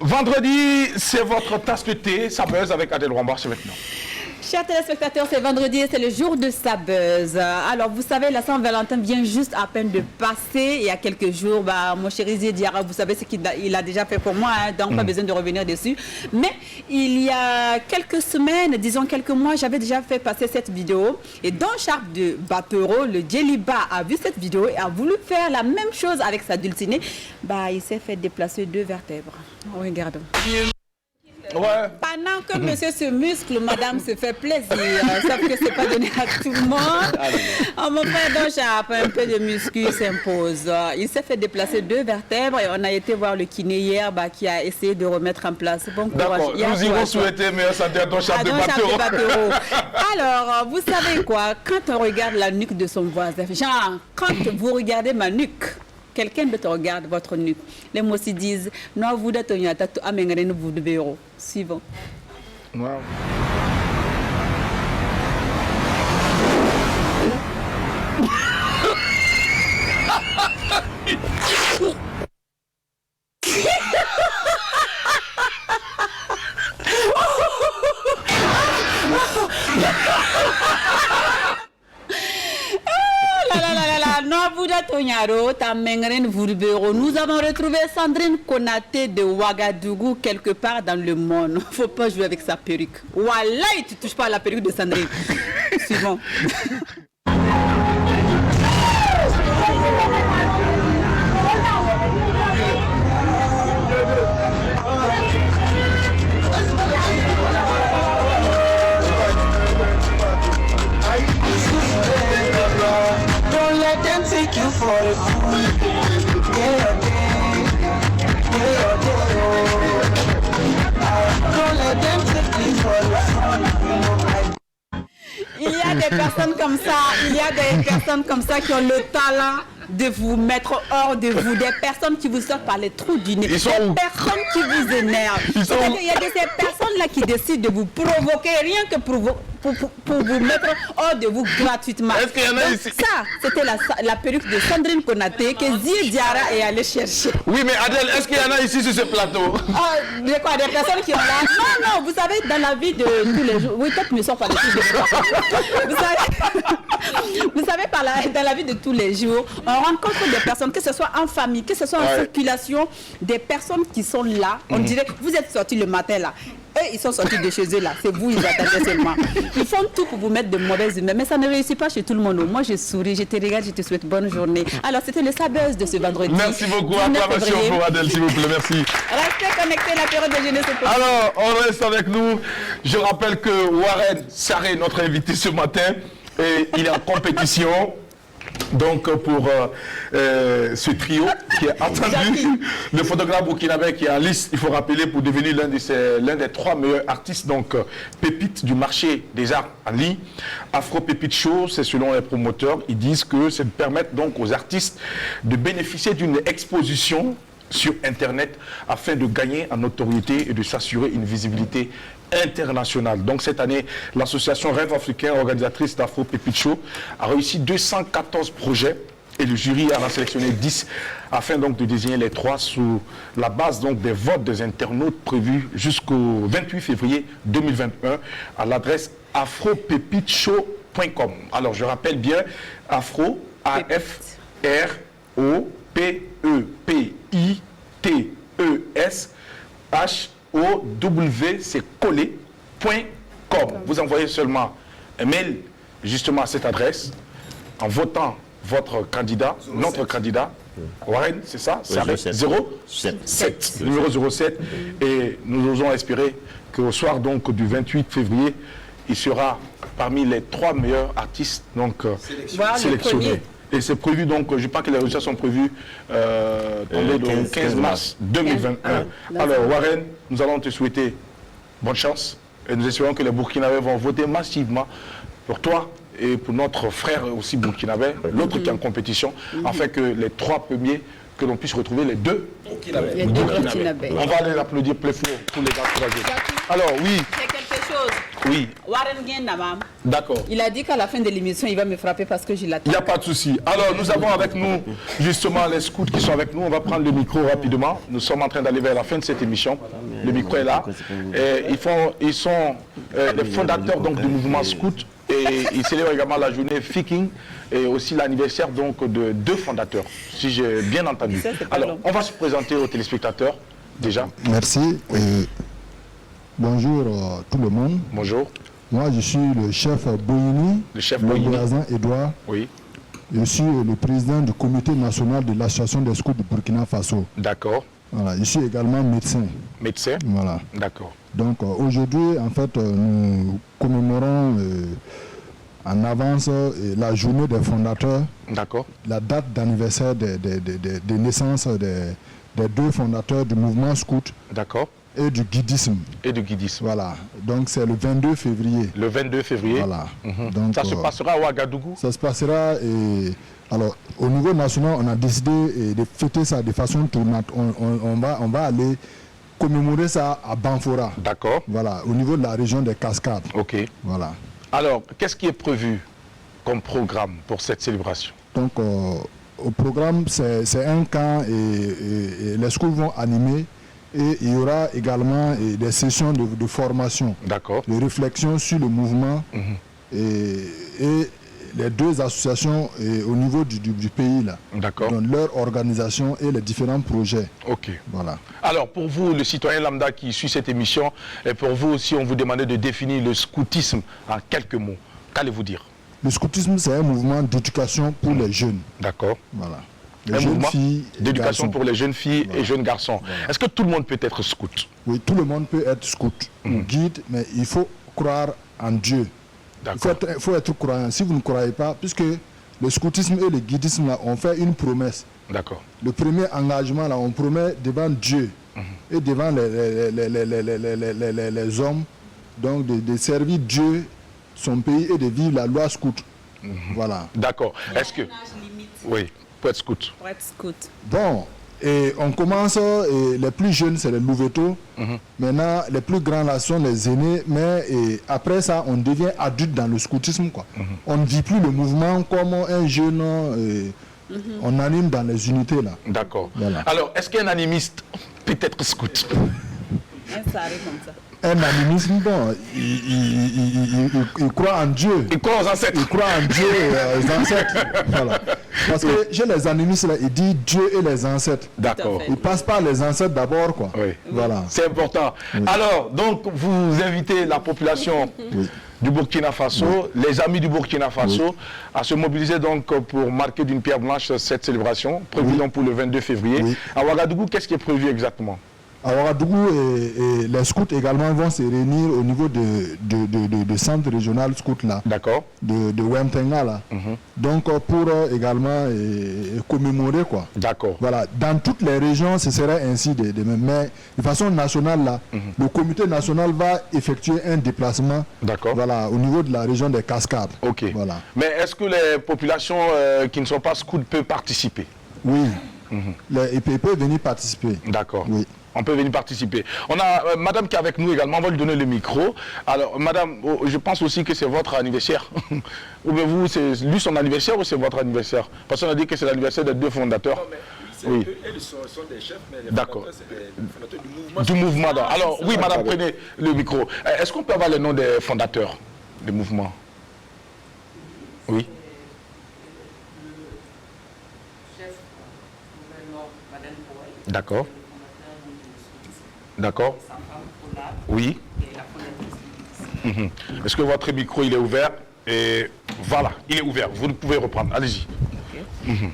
Vendredi, c'est votre tasse de thé, Ça Buzz avec Adèle Rwamba, c'est maintenant. Chers téléspectateurs, c'est vendredi et c'est le jour de sa buzz. Alors, vous savez, la Saint-Valentin vient juste à peine de passer. Il y a quelques jours, mon chéri Diarra, vous savez ce qu'il a déjà fait pour moi, hein, donc pas besoin de revenir dessus. Mais il y a quelques semaines, disons quelques mois, j'avais déjà fait passer cette vidéo. Et dans Charles de Batero, le Djeliba a vu cette vidéo et a voulu faire la même chose avec sa dulcinée. Il s'est fait déplacer 2 vertèbres. Regardons. Ouais. Pendant que monsieur se muscle, madame se fait plaisir. Sauf que c'est pas donné à tout le monde. Mon frère Doncha, un peu de muscu s'impose. Il s'est fait déplacer 2 vertèbres et on a été voir le kiné hier qui a essayé de remettre en place. Bon courage. D'accord, nous irons souhaiter meilleure santé à Doncha de Batero. Alors, vous savez quoi, quand on regarde la nuque de son voisin, genre, quand vous regardez ma nuque, quelqu'un d'autre regarde votre nuque. Les mots aussi disent, non, vous d'être vous de bureau. Suivant. Wow. Nous avons retrouvé Sandrine Konaté de Ouagadougou quelque part dans le monde. Faut pas jouer avec sa perruque. Voilà, tu touches pas à la perruque de Sandrine. Suivant. Take you for the fool. Yeah, don't let them take you for the fool. Il y a des personnes comme ça, qui ont le talent de vous mettre hors de vous, des personnes qui vous sortent par les trous du nez, des personnes qui vous énervent. Il y a de ces personnes-là qui décident de vous provoquer rien que pour vous mettre hors de vous gratuitement. Est-ce qu'il y en a ici? Ça, c'était la perruque de Sandrine Konaté que Zie Diarra est allé chercher. Oui, mais Adèle, est-ce qu'il y en a ici sur ce plateau? Des personnes qui ont là. Non, vous savez, dans la vie de tous les jours, oui, peut-être me sort par les trucs de vous savez, dans la vie de tous les jours, on rencontre des personnes, que ce soit en famille, que ce soit en circulation, des personnes qui sont là. On dirait, vous êtes sortis le matin là. Eux, ils sont sortis de chez eux là. C'est vous, ils attendaient seulement. Ils font tout pour vous mettre de mauvaises humeurs. Mais ça ne réussit pas chez tout le monde. Moi, je souris, je te regarde, je te souhaite bonne journée. Alors, c'était le Sabuzz de ce vendredi. Merci beaucoup. Acclamation pour Adèle, s'il vous plaît. Merci. Restez connectés, la période de jeunesse. Alors, on reste avec nous. Je rappelle que Warren Sarré, notre invité ce matin, il est en compétition. Donc pour ce trio qui est attendu, le photographe burkinabé qui est en liste, il faut rappeler, pour devenir l'un des 3 meilleurs artistes, donc pépites du marché des arts en ligne. Afro Pépite Show, c'est selon les promoteurs, ils disent que ça permet donc aux artistes de bénéficier d'une exposition sur Internet afin de gagner en notoriété et de s'assurer une visibilité internationale. Donc cette année, l'association Rêve Africain, organisatrice d'Afro Pépite Show, a réussi 214 projets et le jury en a sélectionné 10 afin donc de désigner les 3 sous la base donc des votes des internautes prévus jusqu'au 28 février 2021 à l'adresse afropépiteshow.com. Alors je rappelle bien Afro, A-F-R-O-P-E-P-I-T-E-S-H-O-W, c'est collé.com. Vous envoyez seulement un mail justement à cette adresse en votant votre candidat, notre candidat, Warren, c'est ça? Oui, 07. Numéro 07. Et nous osons espérer qu'au soir donc du 28 février, il sera parmi les 3 meilleurs artistes donc sélectionnés. Et c'est prévu donc, je pense que les résultats sont prévus le 15 mars 2021. Alors Warren, nous allons te souhaiter bonne chance et nous espérons que les Burkinabés vont voter massivement pour toi et pour notre frère aussi burkinabé, l'autre qui est en compétition, afin que les 3 premiers, que l'on puisse retrouver les 2 burkinabés. On va aller l'applaudir plus fort pour les gars courageux. Alors oui. chose. Oui. Warren Gendamam. D'accord. Il a dit qu'à la fin de l'émission, il va me frapper parce que je l'attends. Il n'y a pas de souci. Alors, nous avons avec nous, justement, les scouts qui sont avec nous. On va prendre le micro rapidement. Nous sommes en train d'aller vers la fin de cette émission. Le micro est là. Et ils sont les fondateurs donc, du mouvement scout. Et ils célèbrent également la journée Viking et aussi l'anniversaire donc de 2 fondateurs, si j'ai bien entendu. Alors, on va se présenter aux téléspectateurs, déjà. Merci. Bonjour tout le monde. Bonjour. Moi, je suis le chef Boyini, Le chef Boyini. Edouard. Oui. Je suis le président du comité national de l'association des scouts du Burkina Faso. D'accord. Voilà, je suis également médecin. Médecin. Voilà. D'accord. Donc aujourd'hui, en fait, nous commémorons en avance la journée des fondateurs, D'accord. la date d'anniversaire de naissance des 2 fondateurs du mouvement scout D'accord. et du guidisme. Et du guidisme. Voilà, donc c'est le 22 février. Le 22 février. Voilà. Donc, Ça se passera à Ouagadougou. ça se passera. Alors, au niveau national, on a décidé de fêter ça de façon tournante. On va aller commémorer ça à Banfora. D'accord. Voilà, au niveau de la région des Cascades. Ok. Voilà. Alors, qu'est-ce qui est prévu comme programme pour cette célébration? Donc, au programme, c'est un camp et les scouts vont animer. Et il y aura également des sessions de formation, D'accord. de réflexion sur le mouvement et les 2 associations au niveau du pays, là, D'accord. dans leur organisation et les différents projets. Ok. Voilà. Alors, pour vous, le citoyen lambda qui suit cette émission, et pour vous aussi, on vous demandait de définir le scoutisme en quelques mots. Qu'allez-vous dire? Le scoutisme, c'est un mouvement d'éducation pour les jeunes. D'accord. Voilà. Un Les jeunes mouvement filles et d'éducation garçons. pour les jeunes filles et jeunes garçons. Est-ce que tout le monde peut être scout? Oui, tout le monde peut être scout ou guide, mais il faut croire en Dieu. Il faut être croyant. Si vous ne croyez pas, puisque le scoutisme et le guidisme, là, on fait une promesse. D'accord. Le premier engagement, là, on promet devant Dieu et devant les hommes, donc de servir Dieu, son pays et de vivre la loi scout. Voilà. D'accord. Est-ce que... Oui, pour être scout. Pour être scout. Bon, et on commence, et les plus jeunes, c'est les louveteaux. Maintenant, les plus grands, là, sont les aînés. Mais après ça, on devient adulte dans le scoutisme, quoi. On ne vit plus le mouvement comme un jeune. On anime dans les unités, là. D'accord. Voilà. Alors, est-ce qu'un animiste peut être scout? Ça arrive comme ça. Un animisme, bon, il croit en Dieu. Il croit aux ancêtres. Il croit en Dieu et aux ancêtres. Voilà. Parce que chez les animistes, là, il dit Dieu et les ancêtres. D'accord. Il passe par les ancêtres d'abord, quoi. Oui. Voilà. C'est important. Alors, donc, vous invitez la population du Burkina Faso, les amis du Burkina Faso, à se mobiliser donc pour marquer d'une pierre blanche cette célébration, prévue donc pour le 22 février. Oui. À Ouagadougou, qu'est-ce qui est prévu exactement? À Ouagadougou, et les scouts également vont se réunir au niveau de centre régional scout là, D'accord. de Wentenga là. Donc pour également commémorer quoi. D'accord. Voilà, dans toutes les régions, ce serait ainsi mais de façon nationale là, le comité national va effectuer un déplacement. D'accord. Voilà, au niveau de la région des Cascades. Ok. Voilà. Mais est-ce que les populations qui ne sont pas scouts peuvent participer? Oui. Ils peuvent venir participer. D'accord. Oui. On peut venir participer. On a madame qui est avec nous également, on va lui donner le micro. Alors, madame, je pense aussi que c'est votre anniversaire. Ou bien vous, c'est lui son anniversaire ou c'est votre anniversaire? Parce qu'on a dit que c'est l'anniversaire des 2 fondateurs. Non, mais oui. Eux sont des chefs, mais les D'accord. fondateurs, c'est les fondateurs du mouvement. Du mouvement. Alors, oui, madame, prenez le micro. Est-ce qu'on peut avoir le nom des fondateurs du mouvement? Oui. D'accord. D'accord. Oui. Est-ce que votre micro il est ouvert? Et voilà, il est ouvert. Vous pouvez reprendre. Allez-y.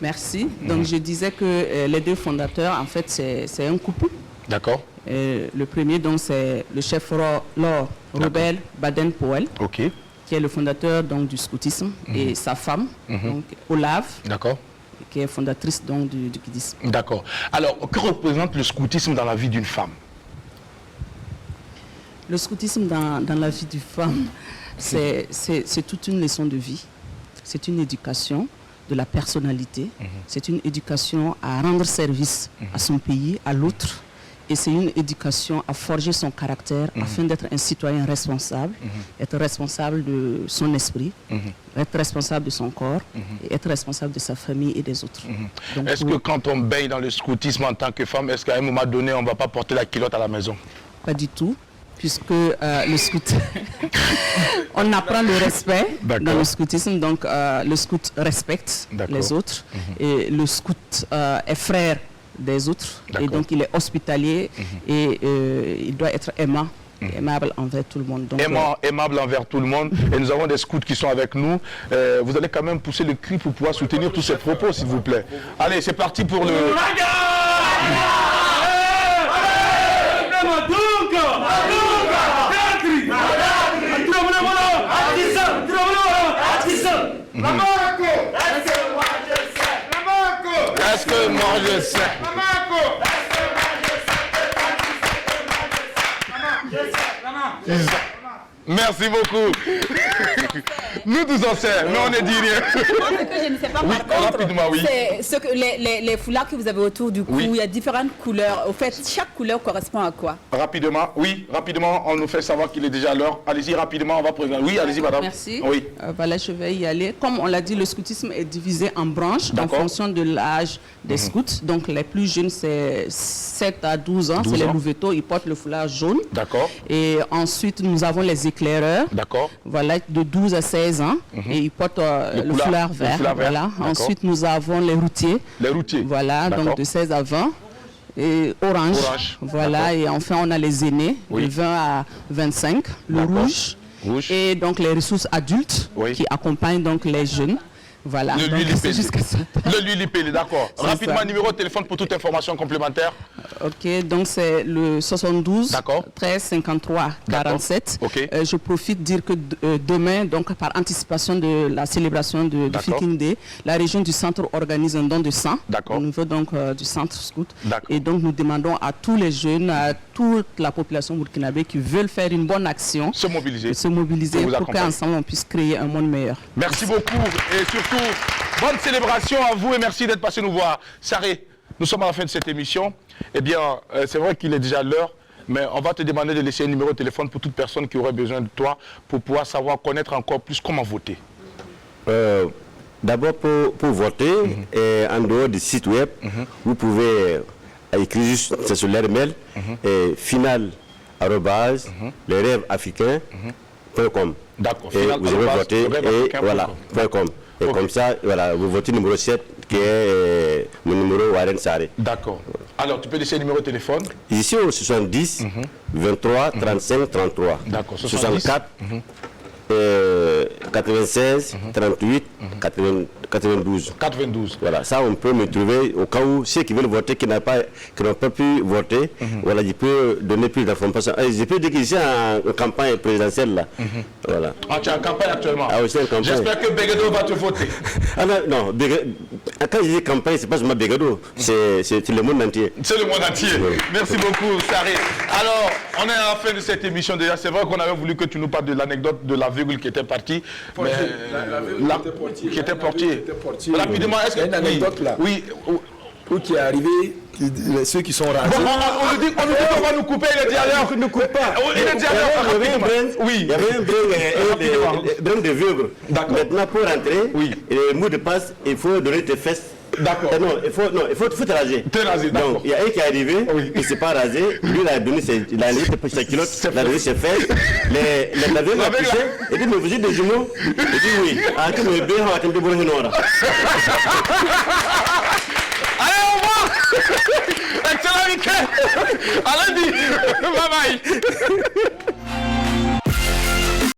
Merci. Donc je disais que les 2 fondateurs, en fait, c'est un couple. D'accord. Le premier, donc, c'est le chef Laure Robert Baden-Powell, Ok. qui est le fondateur donc, du scoutisme, et sa femme, donc, Olave, D'accord. qui est fondatrice donc, du guidisme. D'accord. Alors, que représente le scoutisme dans la vie d'une femme? Le scoutisme dans la vie d'une femme, c'est toute une leçon de vie. C'est une éducation de la personnalité. C'est une éducation à rendre service à son pays, à l'autre, Et c'est une éducation à forger son caractère afin d'être un citoyen responsable, être responsable de son esprit, être responsable de son corps, et être responsable de sa famille et des autres. Donc, est-ce que quand on baigne dans le scoutisme en tant que femme, est-ce qu'à un moment donné, on ne va pas porter la culotte à la maison? Pas du tout, puisque le scout, on apprend le respect dans le scoutisme, donc le scout respecte les autres, et le scout est frère des autres, et donc il est hospitalier, et il doit être aimable envers tout le monde. Donc, aimable envers tout le monde. Et nous avons des scouts qui sont avec nous. Vous allez quand même pousser le cri pour pouvoir soutenir tous ces propos, s'il vous plaît. Allez, c'est parti pour le... Est-ce que moi je sais? Merci beaucoup. Nous tous on sait, mais on ne dit rien. Moi, ce que je ne sais pas, par contre, c'est ce que les foulards que vous avez autour du cou, il y a différentes couleurs. Au fait, chaque couleur correspond à quoi? Rapidement, rapidement, on nous fait savoir qu'il est déjà l'heure. Allez-y, rapidement, on va présenter. Oui, allez-y, madame. Merci. Oui. Voilà, je vais y aller. Comme on l'a dit, le scoutisme est divisé en branches en fonction de l'âge des scouts. Donc, les plus jeunes, c'est 7 à 12 ans. C'est les louveteaux, ils portent le foulard jaune. D'accord. Et ensuite, nous avons les éclaireurs. D'accord. Voilà, de 12 à 16 ans. Et ils portent le foulard vert. Voilà. Ensuite, nous avons les routiers. Les routiers. Voilà, donc de 16 à 20. Et orange. Voilà, et enfin, on a les aînés, de 20 à 25. Le rouge. Et donc, les ressources adultes qui accompagnent donc les jeunes. Voilà, le Lulipélé, d'accord. Rapidement, ça. Numéro de téléphone pour toute information complémentaire. Ok, donc c'est le 72 13 53 47. Okay. Je profite de dire que demain, donc par anticipation de la célébration du Viking Day, la région du centre organise un don de sang au niveau donc du centre scout. Et donc nous demandons à tous les jeunes, à toute la population burkinabé qui veulent faire une bonne action, se mobiliser pour qu'ensemble on puisse créer un monde meilleur. Merci beaucoup et surtout bonne célébration à vous et merci d'être passé nous voir. Saré, nous sommes à la fin de cette émission. Eh bien, c'est vrai qu'il est déjà l'heure, mais on va te demander de laisser un numéro de téléphone pour toute personne qui aurait besoin de toi pour pouvoir savoir, connaître encore plus comment voter. D'abord, pour voter, en dehors du site web, vous pouvez écrire juste sur leur mail, final@lesrêvesafricains.com. D'accord. Et vous avez voté et voilà, .com. Et comme ça, voilà, vous votez numéro 7, qui est mon numéro Warren Saré. D'accord. Alors, tu peux laisser le numéro de téléphone? Ici, au 70 23 35 33. D'accord. 64 96 38 92. 92. Voilà, ça on peut me trouver au cas où ceux qui veulent voter, qui n'ont pas pu voter, voilà, je peux donner plus d'informations. Je peux dire qu'ici en campagne présidentielle là. Voilà. Ah, tu es en campagne actuellement? Ah oui, c'est en campagne. J'espère que Begado va te voter. Ah non, quand je dis campagne, c'est pas seulement Begado, c'est le monde entier. C'est le monde entier. Oui. Merci beaucoup, Saré. Alors, on est à la fin de cette émission déjà. C'est vrai qu'on avait voulu que tu nous parles de l'anecdote de la virgule qui était partie. Mais qui était portier. Rapidement, est-ce que... Il y a une anecdote là. Oui. Où qui est arrivé, ceux qui sont rasés. Bon, on nous dit qu'on va nous couper, il est dit alors. Ne coupe pas. Il est dit alors. Oui. Il y avait un brin de vieux. Maintenant, pour rentrer, le mot de passe, il faut donner tes fesses. D'accord. Non, il faut te raser. Te raser, d'accord. Donc, il y a un qui est arrivé, il ne s'est pas rasé. Lui, il a donné sa culotte, il a donné ses fesses. L'avion l'a poussé. Il dit, mais vous êtes des jumeaux? Il dit, oui. Allez, au revoir. Excellent week-end. À lundi. Bye bye.